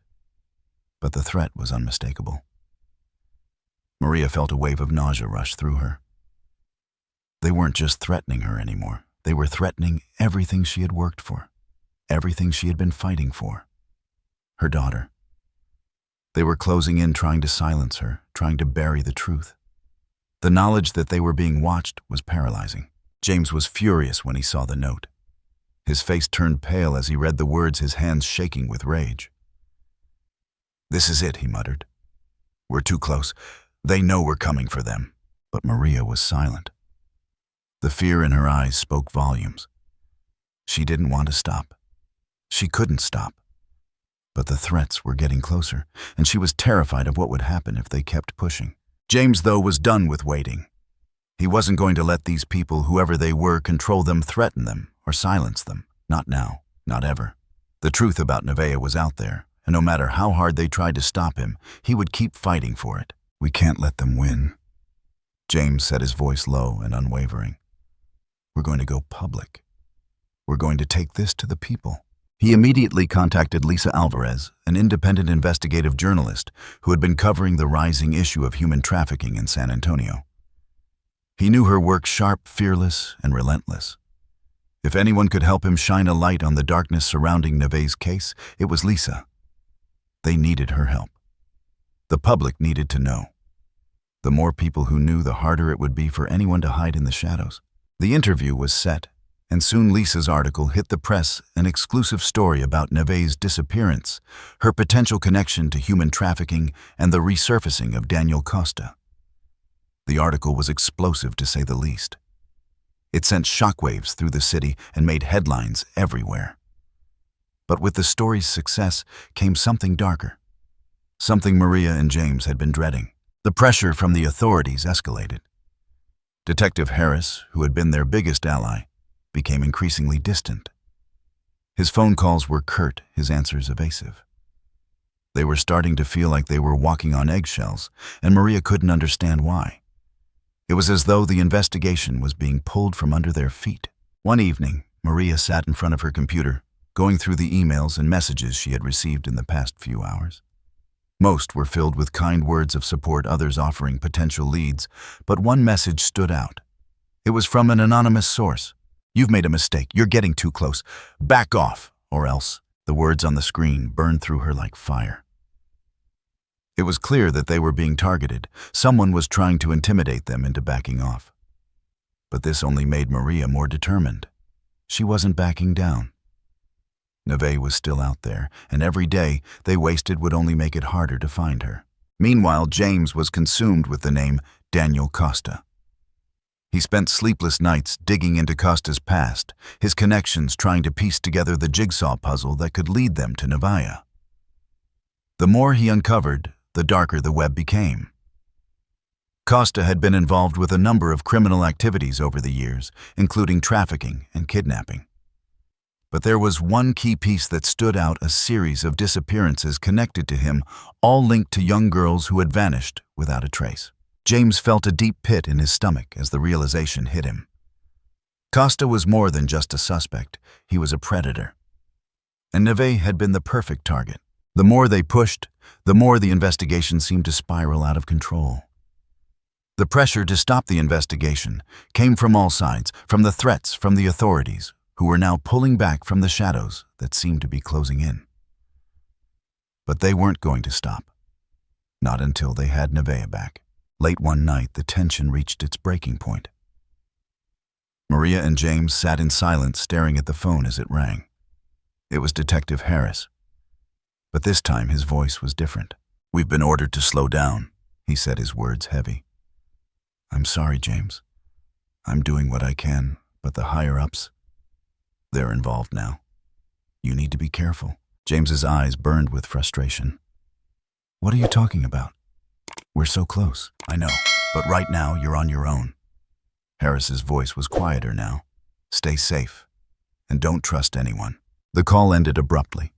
but the threat was unmistakable. Maria felt a wave of nausea rush through her. They weren't just threatening her anymore. They were threatening everything she had worked for, everything she had been fighting for. Her daughter. They were closing in, trying to silence her, trying to bury the truth. The knowledge that they were being watched was paralyzing. James was furious when he saw the note. His face turned pale as he read the words, his hands shaking with rage. "This is it," he muttered. "We're too close. They know we're coming for them." But Maria was silent. The fear in her eyes spoke volumes. She didn't want to stop. She couldn't stop. But the threats were getting closer, and she was terrified of what would happen if they kept pushing. James, though, was done with waiting. He wasn't going to let these people, whoever they were, control them, threaten them, or silence them. Not now, not ever. The truth about Nevaeh was out there, and no matter how hard they tried to stop him, he would keep fighting for it. "We can't let them win." James said, his voice low and unwavering. "We're going to go public. We're going to take this to the people." He immediately contacted Lisa Alvarez, an independent investigative journalist who had been covering the rising issue of human trafficking in San Antonio. He knew her work sharp, fearless, and relentless. If anyone could help him shine a light on the darkness surrounding Nevaeh's case, it was Lisa. They needed her help. The public needed to know. The more people who knew, the harder it would be for anyone to hide in the shadows. The interview was set, and soon Lisa's article hit the press, an exclusive story about Nevaeh's disappearance, her potential connection to human trafficking, and the resurfacing of Daniel Costa. The article was explosive, to say the least. It sent shockwaves through the city and made headlines everywhere. But with the story's success came something darker, something Maria and James had been dreading. The pressure from the authorities escalated. Detective Harris, who had been their biggest ally, became increasingly distant. His phone calls were curt, his answers evasive. They were starting to feel like they were walking on eggshells, and Maria couldn't understand why. It was as though the investigation was being pulled from under their feet. One evening, Maria sat in front of her computer, going through the emails and messages she had received in the past few hours. Most were filled with kind words of support, others offering potential leads, but one message stood out. It was from an anonymous source. "You've made a mistake. You're getting too close. Back off, or else." The words on the screen burned through her like fire. It was clear that they were being targeted. Someone was trying to intimidate them into backing off. But this only made Maria more determined. She wasn't backing down. Nevaeh was still out there, and every day they wasted would only make it harder to find her. Meanwhile, James was consumed with the name Daniel Costa. He spent sleepless nights digging into Costa's past, his connections, trying to piece together the jigsaw puzzle that could lead them to Nevaeh. The more he uncovered, the darker the web became. Costa had been involved with a number of criminal activities over the years, including trafficking and kidnapping. But there was one key piece that stood out: a series of disappearances connected to him, all linked to young girls who had vanished without a trace. James felt a deep pit in his stomach as the realization hit him. Costa was more than just a suspect, he was a predator. And Nevaeh had been the perfect target. The more they pushed, the more the investigation seemed to spiral out of control. The pressure to stop the investigation came from all sides, from the threats from the authorities, who were now pulling back from the shadows that seemed to be closing in. But they weren't going to stop. Not until they had Nevaeh back. Late one night, the tension reached its breaking point. Maria and James sat in silence, staring at the phone as it rang. It was Detective Harris. But this time his voice was different. "We've been ordered to slow down," he said, his words heavy. "I'm sorry, James. I'm doing what I can, but the higher-ups, they're involved now. You need to be careful." James's eyes burned with frustration. "What are you talking about? We're so close." "I know, but right now you're on your own." Harris's voice was quieter now. "Stay safe, and don't trust anyone." The call ended abruptly.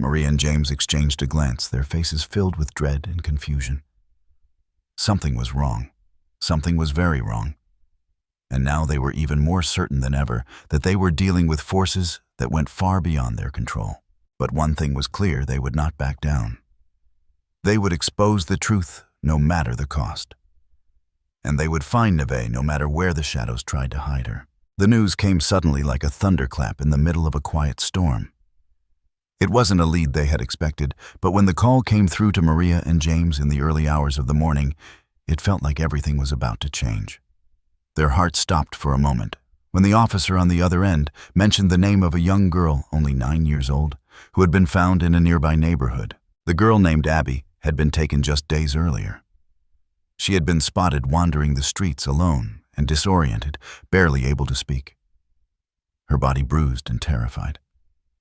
Maria and James exchanged a glance, their faces filled with dread and confusion. Something was wrong. Something was very wrong. And now they were even more certain than ever that they were dealing with forces that went far beyond their control. But one thing was clear: they would not back down. They would expose the truth no matter the cost. And they would find Nevaeh no matter where the shadows tried to hide her. The news came suddenly like a thunderclap in the middle of a quiet storm. It wasn't a lead they had expected, but when the call came through to Maria and James in the early hours of the morning, it felt like everything was about to change. Their hearts stopped for a moment when the officer on the other end mentioned the name of a young girl, only 9 years old, who had been found in a nearby neighborhood. The girl, named Abby, had been taken just days earlier. She had been spotted wandering the streets alone and disoriented, barely able to speak. Her body bruised and terrified.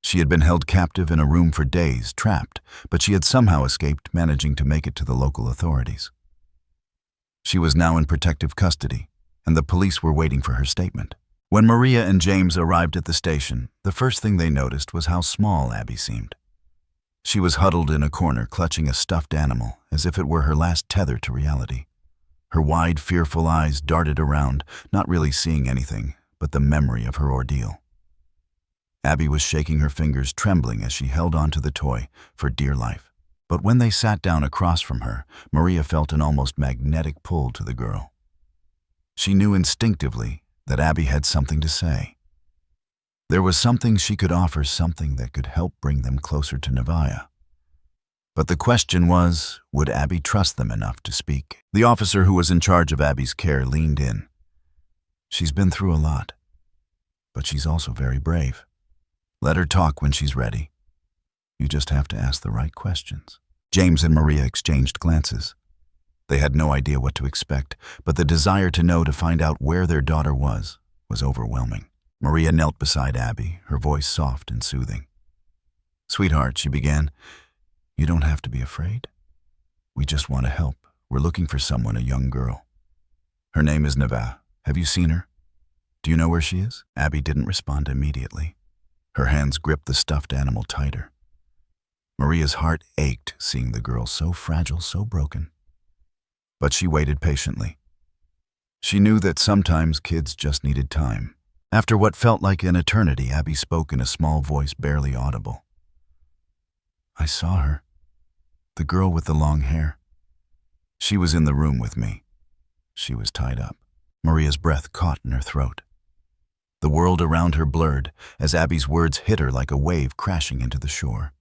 She had been held captive in a room for days, trapped, but she had somehow escaped, managing to make it to the local authorities. She was now in protective custody, and the police were waiting for her statement. When Maria and James arrived at the station, the first thing they noticed was how small Abby seemed. She was huddled in a corner, clutching a stuffed animal, as if it were her last tether to reality. Her wide, fearful eyes darted around, not really seeing anything but the memory of her ordeal. Abby was shaking her fingers, trembling as she held onto the toy for dear life. But when they sat down across from her, Maria felt an almost magnetic pull to the girl. She knew instinctively that Abby had something to say. There was something she could offer, something that could help bring them closer to Nevaeh. But the question was, would Abby trust them enough to speak? The officer who was in charge of Abby's care leaned in. "She's been through a lot, but she's also very brave. Let her talk when she's ready. You just have to ask the right questions." James and Maria exchanged glances. They had no idea what to expect, but the desire to know, to find out where their daughter was overwhelming. Maria knelt beside Abby, her voice soft and soothing. "Sweetheart," she began, "you don't have to be afraid. We just want to help. We're looking for someone, a young girl. Her name is Nevaeh. Have you seen her? Do you know where she is?" Abby didn't respond immediately. Her hands gripped the stuffed animal tighter. Maria's heart ached seeing the girl so fragile, so broken. But she waited patiently. She knew that sometimes kids just needed time. After what felt like an eternity, Abby spoke in a small voice, barely audible. "I saw her. The girl with the long hair. She was in the room with me. She was tied up." Maria's breath caught in her throat. The world around her blurred as Abby's words hit her like a wave crashing into the shore.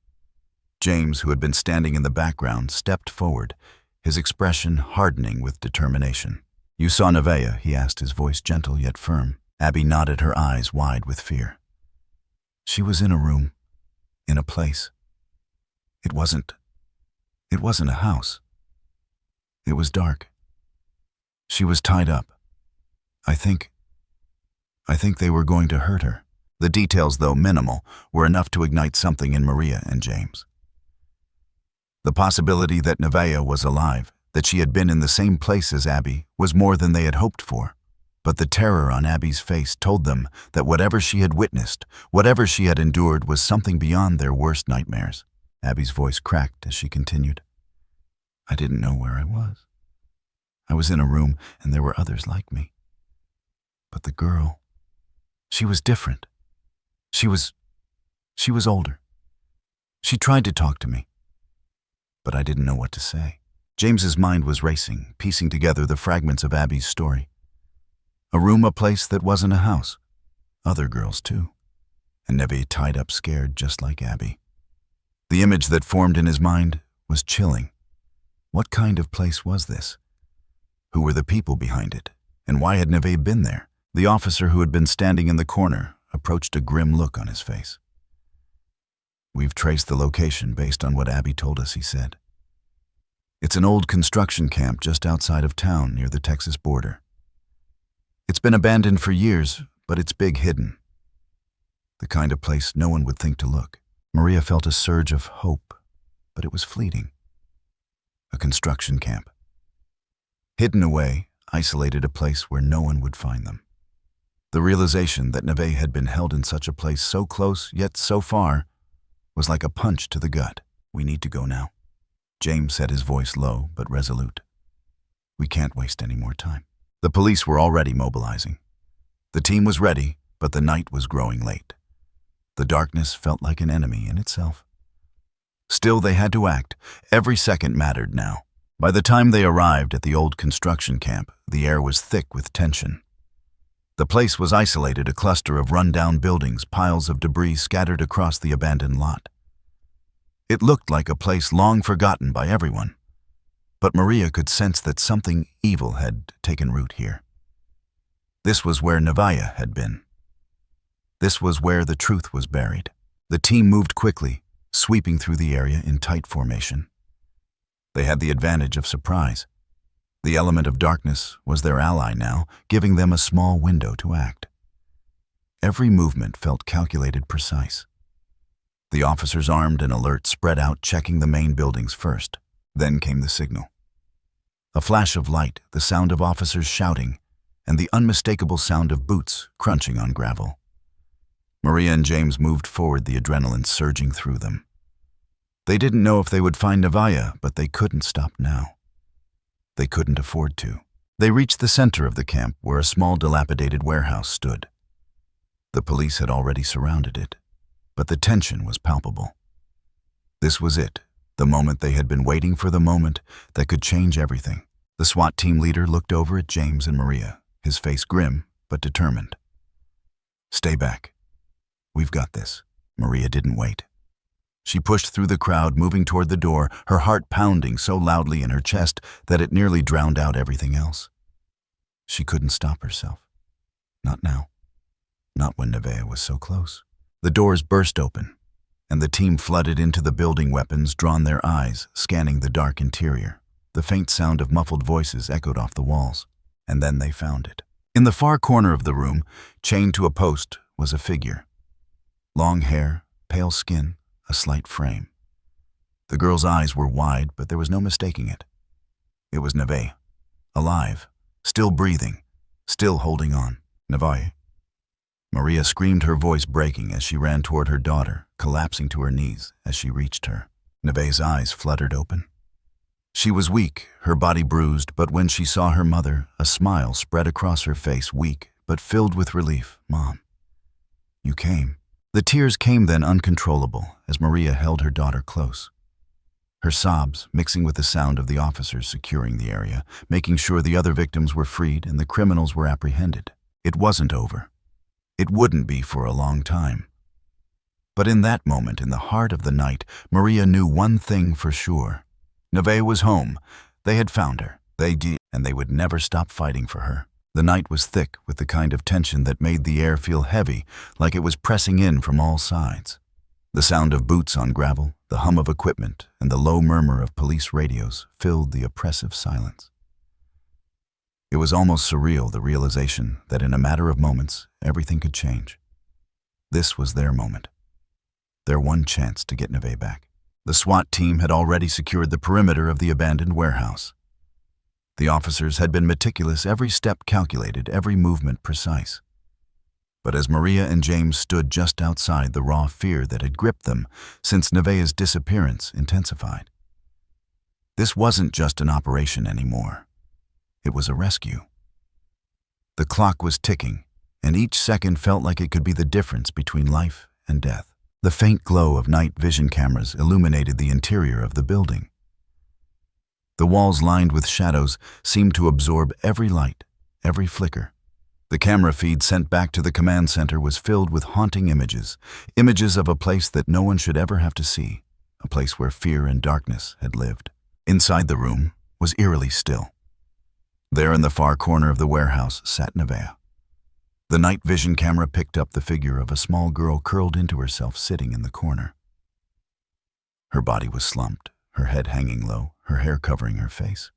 James, who had been standing in the background, stepped forward, his expression hardening with determination. "You saw Nevaeh?" he asked, his voice gentle yet firm. Abby nodded, her eyes wide with fear. "She was in a room, in a place. It wasn't a house. It was dark. She was tied up. I think they were going to hurt her." The details, though minimal, were enough to ignite something in Maria and James. The possibility that Nevaeh was alive, that she had been in the same place as Abby, was more than they had hoped for. But the terror on Abby's face told them that whatever she had witnessed, whatever she had endured, was something beyond their worst nightmares. Abby's voice cracked as she continued. "I didn't know where I was. I was in a room, and there were others like me. But the girl, she was different. She was older. She tried to talk to me, but I didn't know what to say." James's mind was racing, piecing together the fragments of Abby's story. A room, a place that wasn't a house. Other girls, too. And Nevaeh tied up, scared, just like Abby. The image that formed in his mind was chilling. What kind of place was this? Who were the people behind it? And why had Nevaeh been there? The officer who had been standing in the corner approached, a grim look on his face. "We've traced the location based on what Abby told us," he said. "It's an old construction camp just outside of town near the Texas border. It's been abandoned for years, but it's big hidden. The kind of place no one would think to look." Maria felt a surge of hope, but it was fleeting. A construction camp. Hidden away, isolated, a place where no one would find them. The realization that Nevaeh had been held in such a place, so close yet so far, was like a punch to the gut. "We need to go now," James said, his voice low but resolute. "We can't waste any more time." The police were already mobilizing. The team was ready, but the night was growing late. The darkness felt like an enemy in itself. Still, they had to act. Every second mattered now. By the time they arrived at the old construction camp, the air was thick with tension. The place was isolated, a cluster of run-down buildings, piles of debris scattered across the abandoned lot. It looked like a place long forgotten by everyone, but Maria could sense that something evil had taken root here. This was where Nevaeh had been. This was where the truth was buried. The team moved quickly, sweeping through the area in tight formation. They had the advantage of surprise. The element of darkness was their ally now, giving them a small window to act. Every movement felt calculated, precise. The officers, armed and alert, spread out, checking the main buildings first. Then came the signal. A flash of light, the sound of officers shouting, and the unmistakable sound of boots crunching on gravel. Maria and James moved forward, the adrenaline surging through them. They didn't know if they would find Nevaeh, but they couldn't stop now. They couldn't afford to. They reached the center of the camp, where a small, dilapidated warehouse stood. The police had already surrounded it, but the tension was palpable. This was it, the moment they had been waiting for, the moment that could change everything. The SWAT team leader looked over at James and Maria, his face grim but determined. "Stay back. We've got this." Maria didn't wait. She pushed through the crowd, moving toward the door, her heart pounding so loudly in her chest that it nearly drowned out everything else. She couldn't stop herself. Not now. Not when Nevaeh was so close. The doors burst open, and the team flooded into the building, weapons drawn, their eyes scanning the dark interior. The faint sound of muffled voices echoed off the walls, and then they found it. In the far corner of the room, chained to a post, was a figure. Long hair, pale skin, a slight frame. The girl's eyes were wide, but there was no mistaking it. It was Nevaeh, alive, still breathing, still holding on. "Nevaeh." Maria screamed, her voice breaking as she ran toward her daughter, collapsing to her knees as she reached her. Nevaeh's eyes fluttered open. She was weak, her body bruised, but when she saw her mother, a smile spread across her face, weak but filled with relief. "Mom, you came." The tears came then, uncontrollable, as Maria held her daughter close. Her sobs mixing with the sound of the officers securing the area, making sure the other victims were freed and the criminals were apprehended. It wasn't over. It wouldn't be for a long time. But in that moment, in the heart of the night, Maria knew one thing for sure. Nevaeh was home. They had found her. They did, and they would never stop fighting for her. The night was thick with the kind of tension that made the air feel heavy, like it was pressing in from all sides. The sound of boots on gravel, the hum of equipment, and the low murmur of police radios filled the oppressive silence. It was almost surreal, the realization that in a matter of moments, everything could change. This was their moment. Their one chance to get Nevaeh back. The SWAT team had already secured the perimeter of the abandoned warehouse. The officers had been meticulous, every step calculated, every movement precise. But as Maria and James stood just outside, the raw fear that had gripped them since Nevaeh's disappearance intensified. This wasn't just an operation anymore. It was a rescue. The clock was ticking, and each second felt like it could be the difference between life and death. The faint glow of night vision cameras illuminated the interior of the building. The walls, lined with shadows, seemed to absorb every light, every flicker. The camera feed sent back to the command center was filled with haunting images, images of a place that no one should ever have to see, a place where fear and darkness had lived. Inside the room was eerily still. There in the far corner of the warehouse sat Nevaeh. The night vision camera picked up the figure of a small girl curled into herself sitting in the corner. Her body was slumped, her head hanging low, her hair covering her face.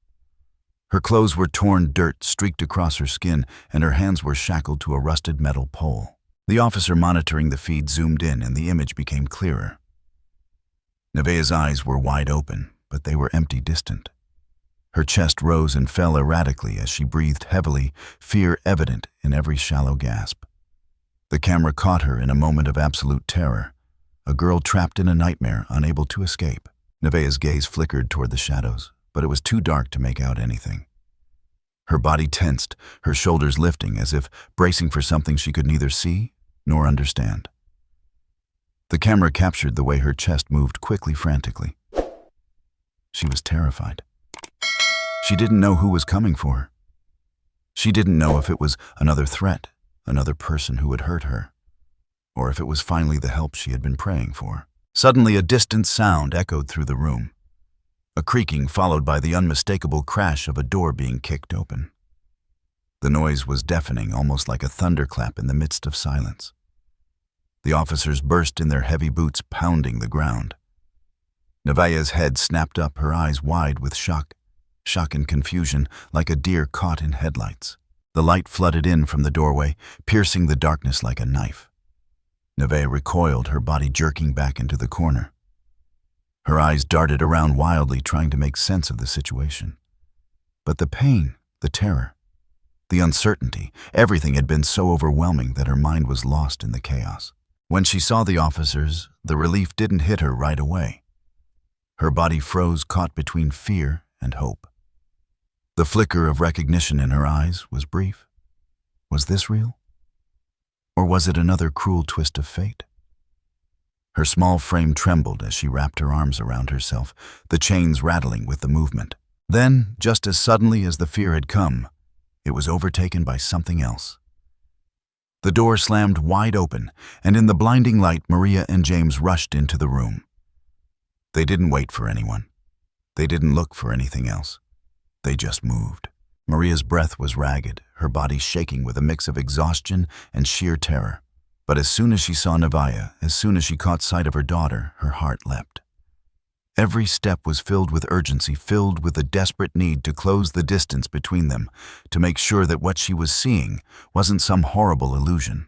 Her clothes were torn dirt streaked across her skin, and her hands were shackled to a rusted metal pole. The officer monitoring the feed zoomed in, and the image became clearer. Nevaeh's eyes were wide open, but they were empty, distant. Her chest rose and fell erratically as she breathed heavily, fear evident in every shallow gasp. The camera caught her in a moment of absolute terror, a girl trapped in a nightmare, unable to escape. Nevaeh's gaze flickered toward the shadows, but it was too dark to make out anything. Her body tensed, her shoulders lifting as if bracing for something she could neither see nor understand. The camera captured the way her chest moved quickly, frantically. She was terrified. She didn't know who was coming for her. She didn't know if it was another threat, another person who would hurt her, or if it was finally the help she had been praying for. Suddenly, a distant sound echoed through the room, a creaking followed by the unmistakable crash of a door being kicked open. The noise was deafening, almost like a thunderclap in the midst of silence. The officers burst in their heavy boots, pounding the ground. Nevaeh's head snapped up, her eyes wide with shock and confusion, like a deer caught in headlights. The light flooded in from the doorway, piercing the darkness like a knife. Nevaeh recoiled, her body jerking back into the corner. Her eyes darted around wildly, trying to make sense of the situation. But the pain, the terror, the uncertainty, everything had been so overwhelming that her mind was lost in the chaos. When she saw the officers, the relief didn't hit her right away. Her body froze, caught between fear and hope. The flicker of recognition in her eyes was brief. Was this real? Or was it another cruel twist of fate? Her small frame trembled as she wrapped her arms around herself, the chains rattling with the movement. Then, just as suddenly as the fear had come, it was overtaken by something else. The door slammed wide open, and in the blinding light, Maria and James rushed into the room. They didn't wait for anyone. They didn't look for anything else. They just moved. Maria's breath was ragged, her body shaking with a mix of exhaustion and sheer terror. But as soon as she saw Nevaeh, as soon as she caught sight of her daughter, her heart leapt. Every step was filled with urgency, filled with a desperate need to close the distance between them, to make sure that what she was seeing wasn't some horrible illusion.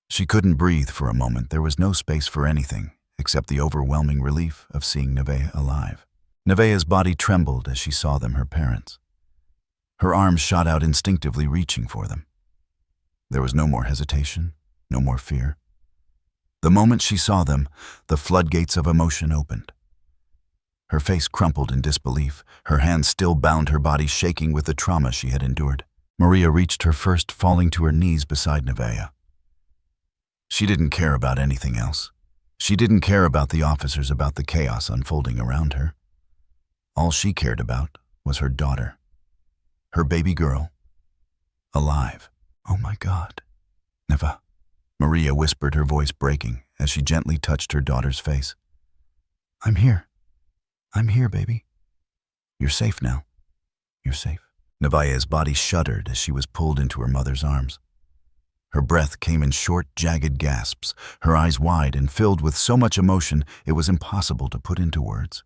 She couldn't breathe for a moment. There was no space for anything except the overwhelming relief of seeing Nevaeh alive. Nevaeh's body trembled as she saw them, her parents. Her arms shot out instinctively, reaching for them. There was no more hesitation, no more fear. The moment she saw them, the floodgates of emotion opened. Her face crumpled in disbelief, her hands still bound, her body shaking with the trauma she had endured. Maria reached her first, falling to her knees beside Nevaeh. She didn't care about anything else. She didn't care about the officers, about the chaos unfolding around her. All she cared about was her daughter, her baby girl, alive. "Oh my God, Nevaeh," Maria whispered, her voice breaking as she gently touched her daughter's face. I'm here, baby. You're safe now. You're safe." Nevaeh's body shuddered as she was pulled into her mother's arms. Her breath came in short, jagged gasps, her eyes wide and filled with so much emotion it was impossible to put into words.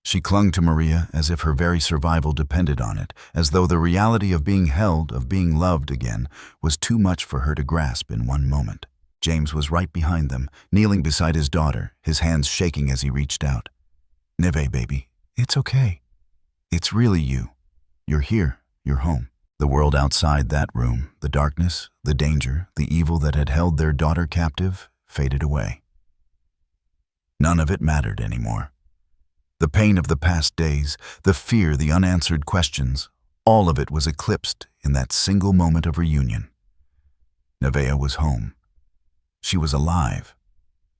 She clung to Maria as if her very survival depended on it, as though the reality of being held, of being loved again, was too much for her to grasp in one moment. James was right behind them, kneeling beside his daughter, his hands shaking as he reached out. "Nevaeh, baby, it's okay. It's really you. You're here, you're home." The world outside that room, the darkness, the danger, the evil that had held their daughter captive, faded away. None of it mattered anymore. The pain of the past days, the fear, the unanswered questions, all of it was eclipsed in that single moment of reunion. Nevaeh was home. She was alive,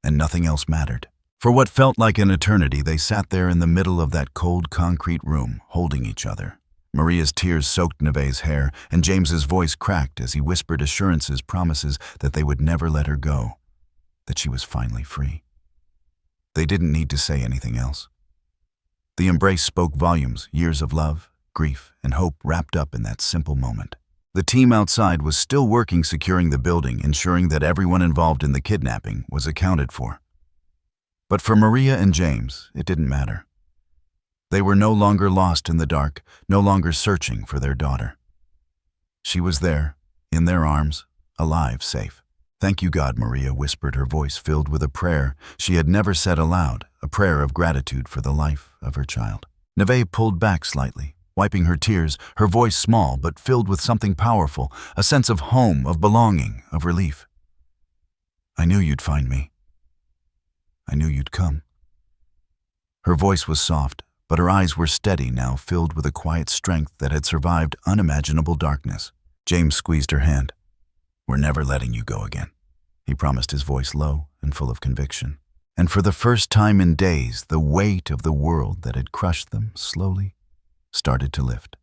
and nothing else mattered. For what felt like an eternity, they sat there in the middle of that cold concrete room, holding each other. Maria's tears soaked Nevaeh's hair, and James's voice cracked as he whispered assurances, promises that they would never let her go, that she was finally free. They didn't need to say anything else. The embrace spoke volumes, years of love, grief, and hope wrapped up in that simple moment. The team outside was still working, securing the building, ensuring that everyone involved in the kidnapping was accounted for. But for Maria and James, it didn't matter. They were no longer lost in the dark, no longer searching for their daughter. She was there, in their arms, alive, safe. "Thank you, God," Maria whispered, her voice filled with a prayer she had never said aloud, a prayer of gratitude for the life of her child. Nevaeh pulled back slightly, wiping her tears, her voice small but filled with something powerful, a sense of home, of belonging, of relief. "I knew you'd find me. I knew you'd come." Her voice was soft, but her eyes were steady now, filled with a quiet strength that had survived unimaginable darkness. James squeezed her hand. "We're never letting you go again," he promised, his voice low and full of conviction. And for the first time in days, the weight of the world that had crushed them slowly started to lift.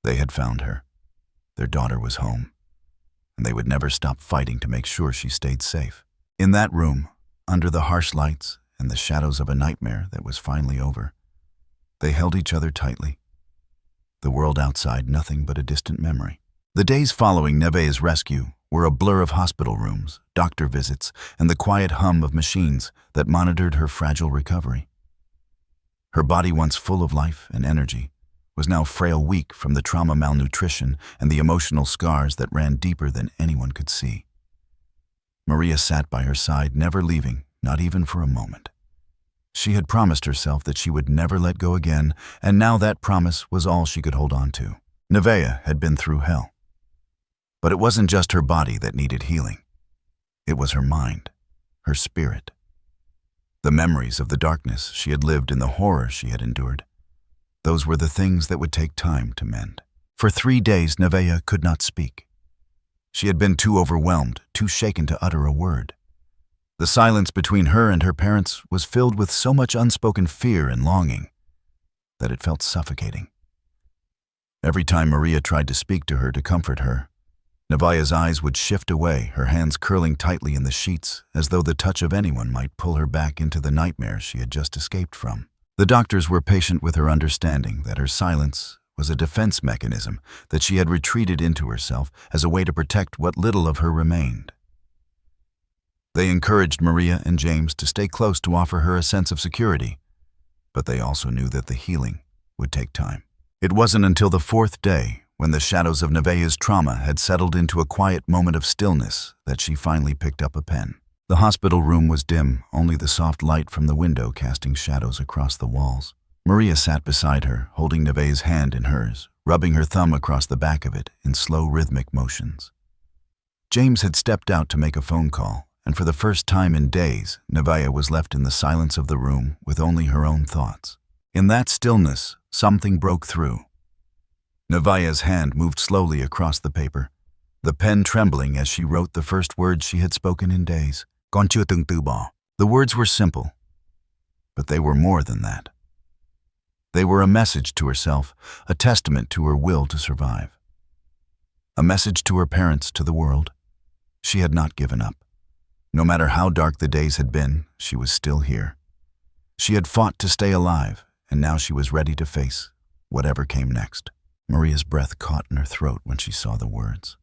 They had found her. Their daughter was home, and they would never stop fighting to make sure she stayed safe. In that room, under the harsh lights and the shadows of a nightmare that was finally over, they held each other tightly. The world outside nothing but a distant memory. The days following Nevaeh's rescue were a blur of hospital rooms, doctor visits, and the quiet hum of machines that monitored her fragile recovery. Her body, once full of life and energy, was now frail, weak from the trauma, malnutrition, and the emotional scars that ran deeper than anyone could see. Maria sat by her side, never leaving, not even for a moment. She had promised herself that she would never let go again, and now that promise was all she could hold on to. Nevaeh had been through hell. But it wasn't just her body that needed healing. It was her mind, her spirit. The memories of the darkness she had lived and the horror she had endured. Those were the things that would take time to mend. For 3 days, Nevaeh could not speak. She had been too overwhelmed, too shaken to utter a word. The silence between her and her parents was filled with so much unspoken fear and longing that it felt suffocating. Every time Maria tried to speak to her, to comfort her, Nevaeh's eyes would shift away, her hands curling tightly in the sheets, as though the touch of anyone might pull her back into the nightmare she had just escaped from. The doctors were patient with her, understanding that her silence was a defense mechanism, that she had retreated into herself as a way to protect what little of her remained. They encouraged Maria and James to stay close to offer her a sense of security, but they also knew that the healing would take time. It wasn't until the 4th day, when the shadows of Nevaeh's trauma had settled into a quiet moment of stillness, that she finally picked up a pen. The hospital room was dim, only the soft light from the window casting shadows across the walls. Maria sat beside her, holding Nevaeh's hand in hers, rubbing her thumb across the back of it in slow, rhythmic motions. James had stepped out to make a phone call, and for the first time in days, Nevaeh was left in the silence of the room with only her own thoughts. In that stillness, something broke through. Nevaeh's hand moved slowly across the paper, the pen trembling as she wrote the first words she had spoken in days. "Con chưa từng từ bỏ." The words were simple, but they were more than that. They were a message to herself, a testament to her will to survive. A message to her parents, to the world. She had not given up. No matter how dark the days had been, she was still here. She had fought to stay alive, and now she was ready to face whatever came next. Maria's breath caught in her throat when she saw the words.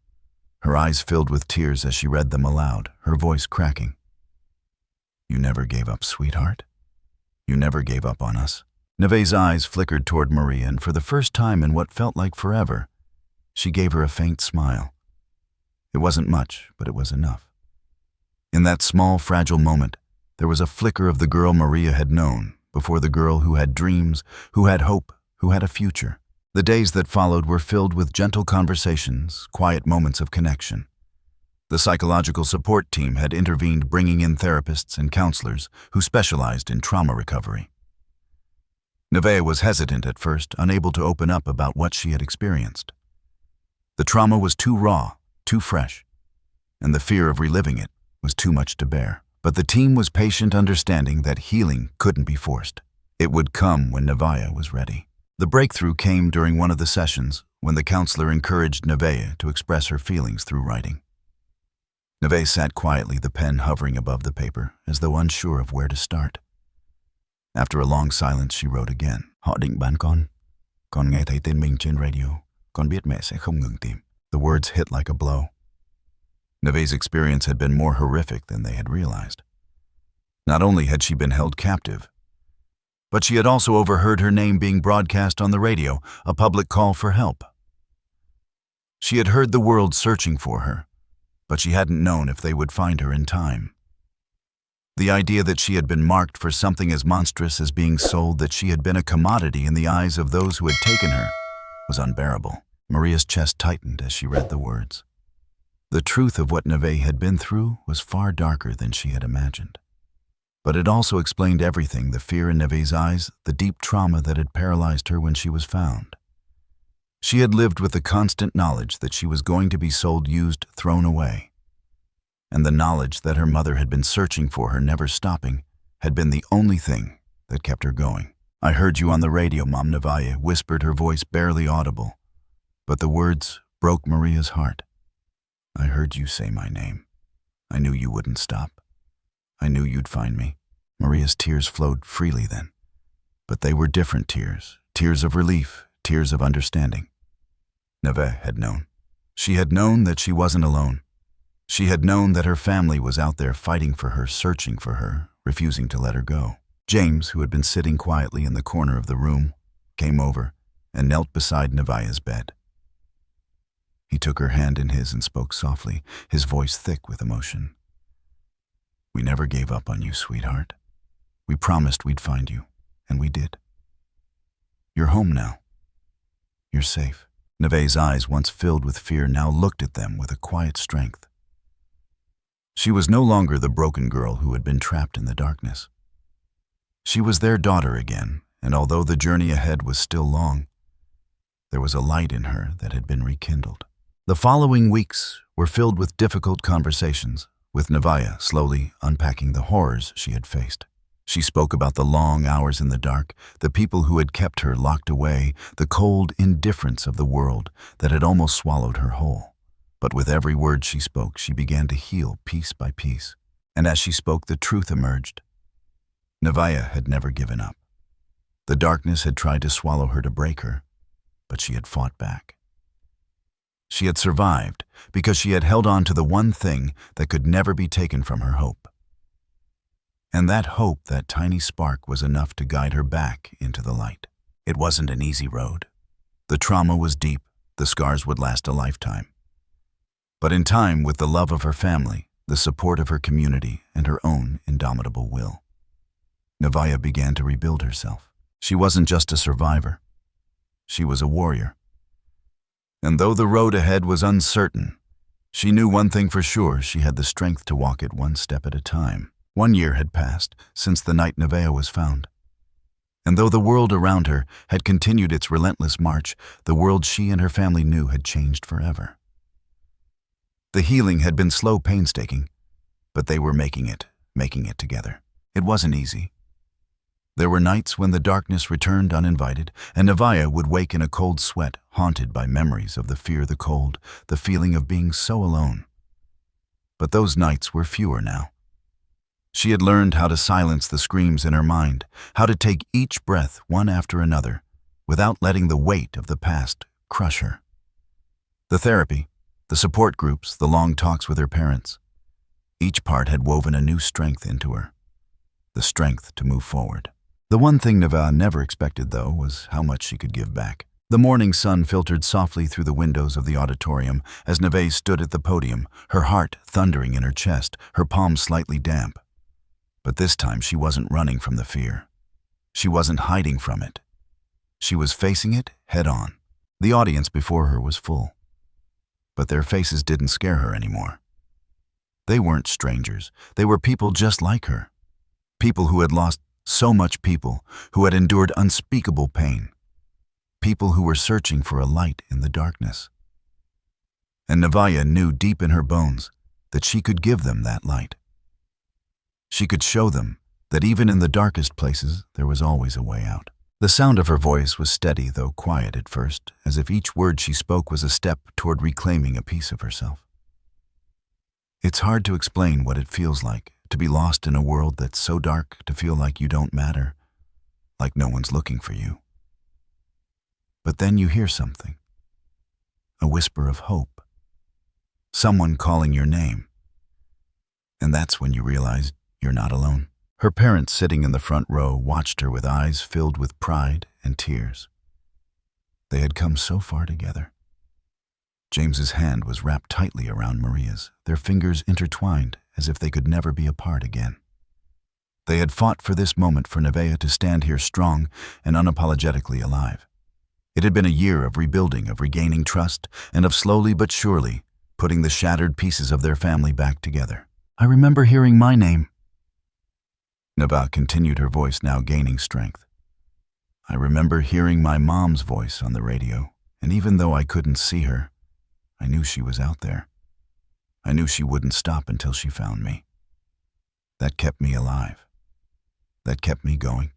Her eyes filled with tears as she read them aloud, her voice cracking. "You never gave up, sweetheart. You never gave up on us." Nevaeh's eyes flickered toward Maria, and for the first time in what felt like forever, she gave her a faint smile. It wasn't much, but it was enough. In that small, fragile moment, there was a flicker of the girl Maria had known, before the girl who had dreams, who had hope, who had a future. The days that followed were filled with gentle conversations, quiet moments of connection. The psychological support team had intervened, bringing in therapists and counselors who specialized in trauma recovery. Nevaeh was hesitant at first, unable to open up about what she had experienced. The trauma was too raw, too fresh, and the fear of reliving it was too much to bear. But the team was patient, understanding that healing couldn't be forced. It would come when Nevaeh was ready. The breakthrough came during one of the sessions, when the counselor encouraged Nevaeh to express her feelings through writing. Nevaeh sat quietly, the pen hovering above the paper, as though unsure of where to start. After a long silence, she wrote again. Họ định bán con nghe thấy tên mình trên radio. Con biết mẹ sẽ không ngừng tìm. The words hit like a blow. Nevaeh's experience had been more horrific than they had realized. Not only had she been held captive, but she had also overheard her name being broadcast on the radio, a public call for help. She had heard the world searching for her, but she hadn't known if they would find her in time. The idea that she had been marked for something as monstrous as being sold, that she had been a commodity in the eyes of those who had taken her, was unbearable. Maria's chest tightened as she read the words. The truth of what Nevaeh had been through was far darker than she had imagined. But it also explained everything: the fear in Nevaeh's eyes, the deep trauma that had paralyzed her when she was found. She had lived with the constant knowledge that she was going to be sold, used, thrown away. And the knowledge that her mother had been searching for her, never stopping, had been the only thing that kept her going. "I heard you on the radio, Mom," Nevaeh whispered, her voice barely audible. But the words broke Maria's heart. "I heard you say my name. I knew you wouldn't stop. I knew you'd find me." Maria's tears flowed freely then. But they were different tears, tears of relief, tears of understanding. Nevaeh had known. She had known that she wasn't alone. She had known that her family was out there fighting for her, searching for her, refusing to let her go. James, who had been sitting quietly in the corner of the room, came over and knelt beside Nevaeh's bed. He took her hand in his and spoke softly, his voice thick with emotion. "We never gave up on you, sweetheart. We promised we'd find you, and we did. You're home now. You're safe." Nevaeh's eyes, once filled with fear, now looked at them with a quiet strength. She was no longer the broken girl who had been trapped in the darkness. She was their daughter again, and although the journey ahead was still long, there was a light in her that had been rekindled. The following weeks were filled with difficult conversations, with Nevaeh slowly unpacking the horrors she had faced. She spoke about the long hours in the dark, the people who had kept her locked away, the cold indifference of the world that had almost swallowed her whole. But with every word she spoke, she began to heal piece by piece. And as she spoke, the truth emerged. Nevaeh had never given up. The darkness had tried to swallow her, to break her, but she had fought back. She had survived because she had held on to the one thing that could never be taken from her: hope. And that hope, that tiny spark, was enough to guide her back into the light. It wasn't an easy road. The trauma was deep, the scars would last a lifetime. But in time, with the love of her family, the support of her community, and her own indomitable will, Nevaeh began to rebuild herself. She wasn't just a survivor. She was a warrior. And though the road ahead was uncertain, she knew one thing for sure: she had the strength to walk it one step at a time. 1 year had passed since the night Nevaeh was found. And though the world around her had continued its relentless march, the world she and her family knew had changed forever. The healing had been slow, painstaking, but they were making it together. It wasn't easy. There were nights when the darkness returned uninvited, and Nevaeh would wake in a cold sweat, haunted by memories of the fear, the cold, the feeling of being so alone. But those nights were fewer now. She had learned how to silence the screams in her mind, how to take each breath one after another, without letting the weight of the past crush her. The therapy, the support groups, the long talks with her parents, each part had woven a new strength into her, the strength to move forward. The one thing Nevaeh never expected, though, was how much she could give back. The morning sun filtered softly through the windows of the auditorium as Nevaeh stood at the podium, her heart thundering in her chest, her palms slightly damp. But this time she wasn't running from the fear. She wasn't hiding from it. She was facing it head on. The audience before her was full. But their faces didn't scare her anymore. They weren't strangers. They were people just like her. People who had lost so much, people who had endured unspeakable pain. People who were searching for a light in the darkness. And Nevaeh knew deep in her bones that she could give them that light. She could show them that even in the darkest places, there was always a way out. The sound of her voice was steady, though quiet at first, as if each word she spoke was a step toward reclaiming a piece of herself. It's hard to explain what it feels like to be lost in a world that's so dark, to feel like you don't matter, like no one's looking for you. But then you hear something, a whisper of hope, someone calling your name. And that's when you realize you're not alone. Her parents, sitting in the front row, watched her with eyes filled with pride and tears. They had come so far together. James's hand was wrapped tightly around Maria's, their fingers intertwined as if they could never be apart again. They had fought for this moment for Nevaeh to stand here strong and unapologetically alive. It had been a year of rebuilding, of regaining trust, and of slowly but surely putting the shattered pieces of their family back together. I remember hearing my name. Nevaeh continued, her voice now gaining strength. I remember hearing my mom's voice on the radio, and even though I couldn't see her, I knew she was out there. I knew she wouldn't stop until she found me. That kept me alive. That kept me going.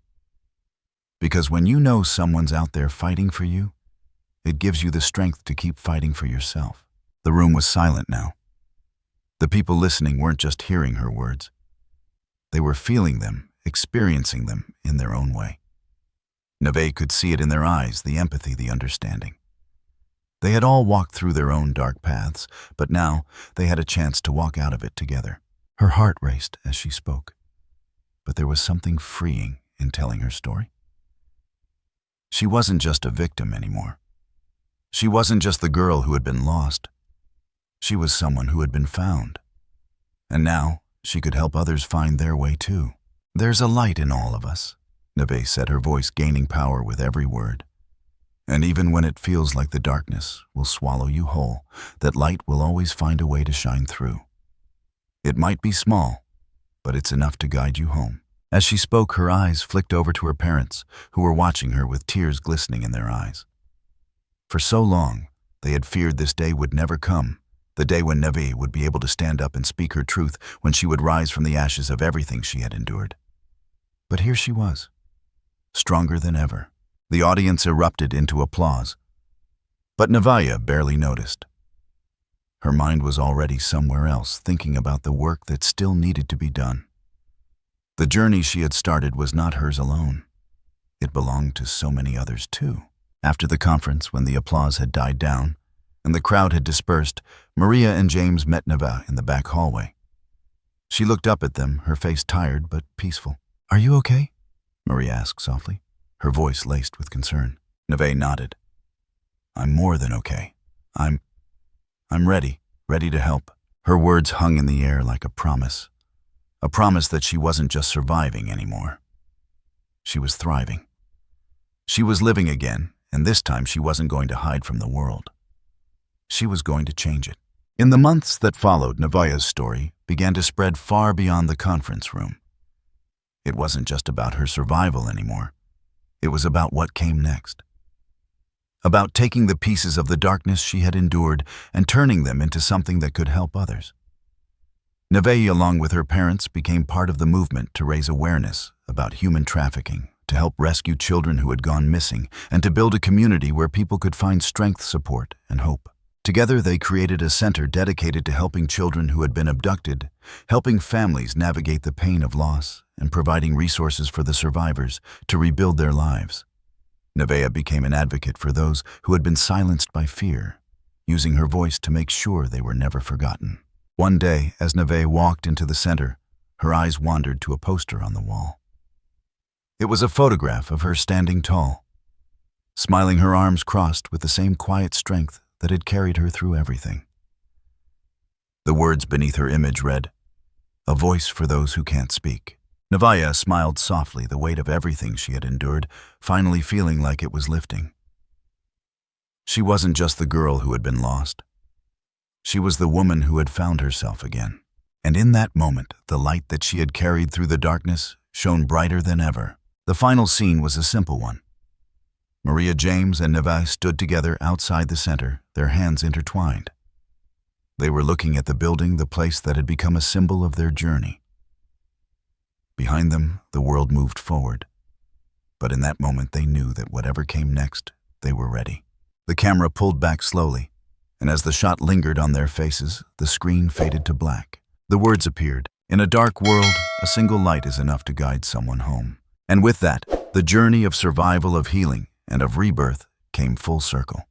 Because when you know someone's out there fighting for you, it gives you the strength to keep fighting for yourself. The room was silent now. The people listening weren't just hearing her words. They were feeling them, experiencing them in their own way. Nevaeh could see it in their eyes, the empathy, the understanding. They had all walked through their own dark paths, but now they had a chance to walk out of it together. Her heart raced as she spoke, but there was something freeing in telling her story. She wasn't just a victim anymore. She wasn't just the girl who had been lost. She was someone who had been found. And now she could help others find their way too. There's a light in all of us, Nevaeh said, her voice gaining power with every word. And even when it feels like the darkness will swallow you whole, that light will always find a way to shine through. It might be small, but it's enough to guide you home. As she spoke, her eyes flicked over to her parents, who were watching her with tears glistening in their eyes. For so long, they had feared this day would never come, the day when Nevaeh would be able to stand up and speak her truth, when she would rise from the ashes of everything she had endured. But here she was, stronger than ever. The audience erupted into applause. But Nevaeh barely noticed. Her mind was already somewhere else, thinking about the work that still needed to be done. The journey she had started was not hers alone. It belonged to so many others too. After the conference, when the applause had died down and the crowd had dispersed, Maria and James met Nevaeh in the back hallway. She looked up at them, her face tired but peaceful. "Are you okay?" Maria asked softly, her voice laced with concern. Nevaeh nodded. "I'm more than okay. I'm ready to help." Her words hung in the air like a promise that she wasn't just surviving anymore. She was thriving. She was living again, and this time she wasn't going to hide from the world. She was going to change it. In the months that followed, Nevaeh's story began to spread far beyond the conference room. It wasn't just about her survival anymore. It was about what came next. About taking the pieces of the darkness she had endured and turning them into something that could help others. Nevaeh, along with her parents, became part of the movement to raise awareness about human trafficking, to help rescue children who had gone missing, and to build a community where people could find strength, support, and hope. Together, they created a center dedicated to helping children who had been abducted, helping families navigate the pain of loss, and providing resources for the survivors to rebuild their lives. Nevaeh became an advocate for those who had been silenced by fear, using her voice to make sure they were never forgotten. One day, as Nevaeh walked into the center, her eyes wandered to a poster on the wall. It was a photograph of her standing tall, smiling, her arms crossed with the same quiet strength that had carried her through everything. The words beneath her image read, "A voice for those who can't speak." Nevaeh smiled softly, the weight of everything she had endured finally feeling like it was lifting. She wasn't just the girl who had been lost. She was the woman who had found herself again. And in that moment, the light that she had carried through the darkness shone brighter than ever. The final scene was a simple one. Maria, James, and Nevaeh stood together outside the center, their hands intertwined. They were looking at the building, the place that had become a symbol of their journey. Behind them, the world moved forward. But in that moment, they knew that whatever came next, they were ready. The camera pulled back slowly, and as the shot lingered on their faces, the screen faded to black. The words appeared, "In a dark world, a single light is enough to guide someone home." And with that, The journey of survival, of healing, and of rebirth came full circle.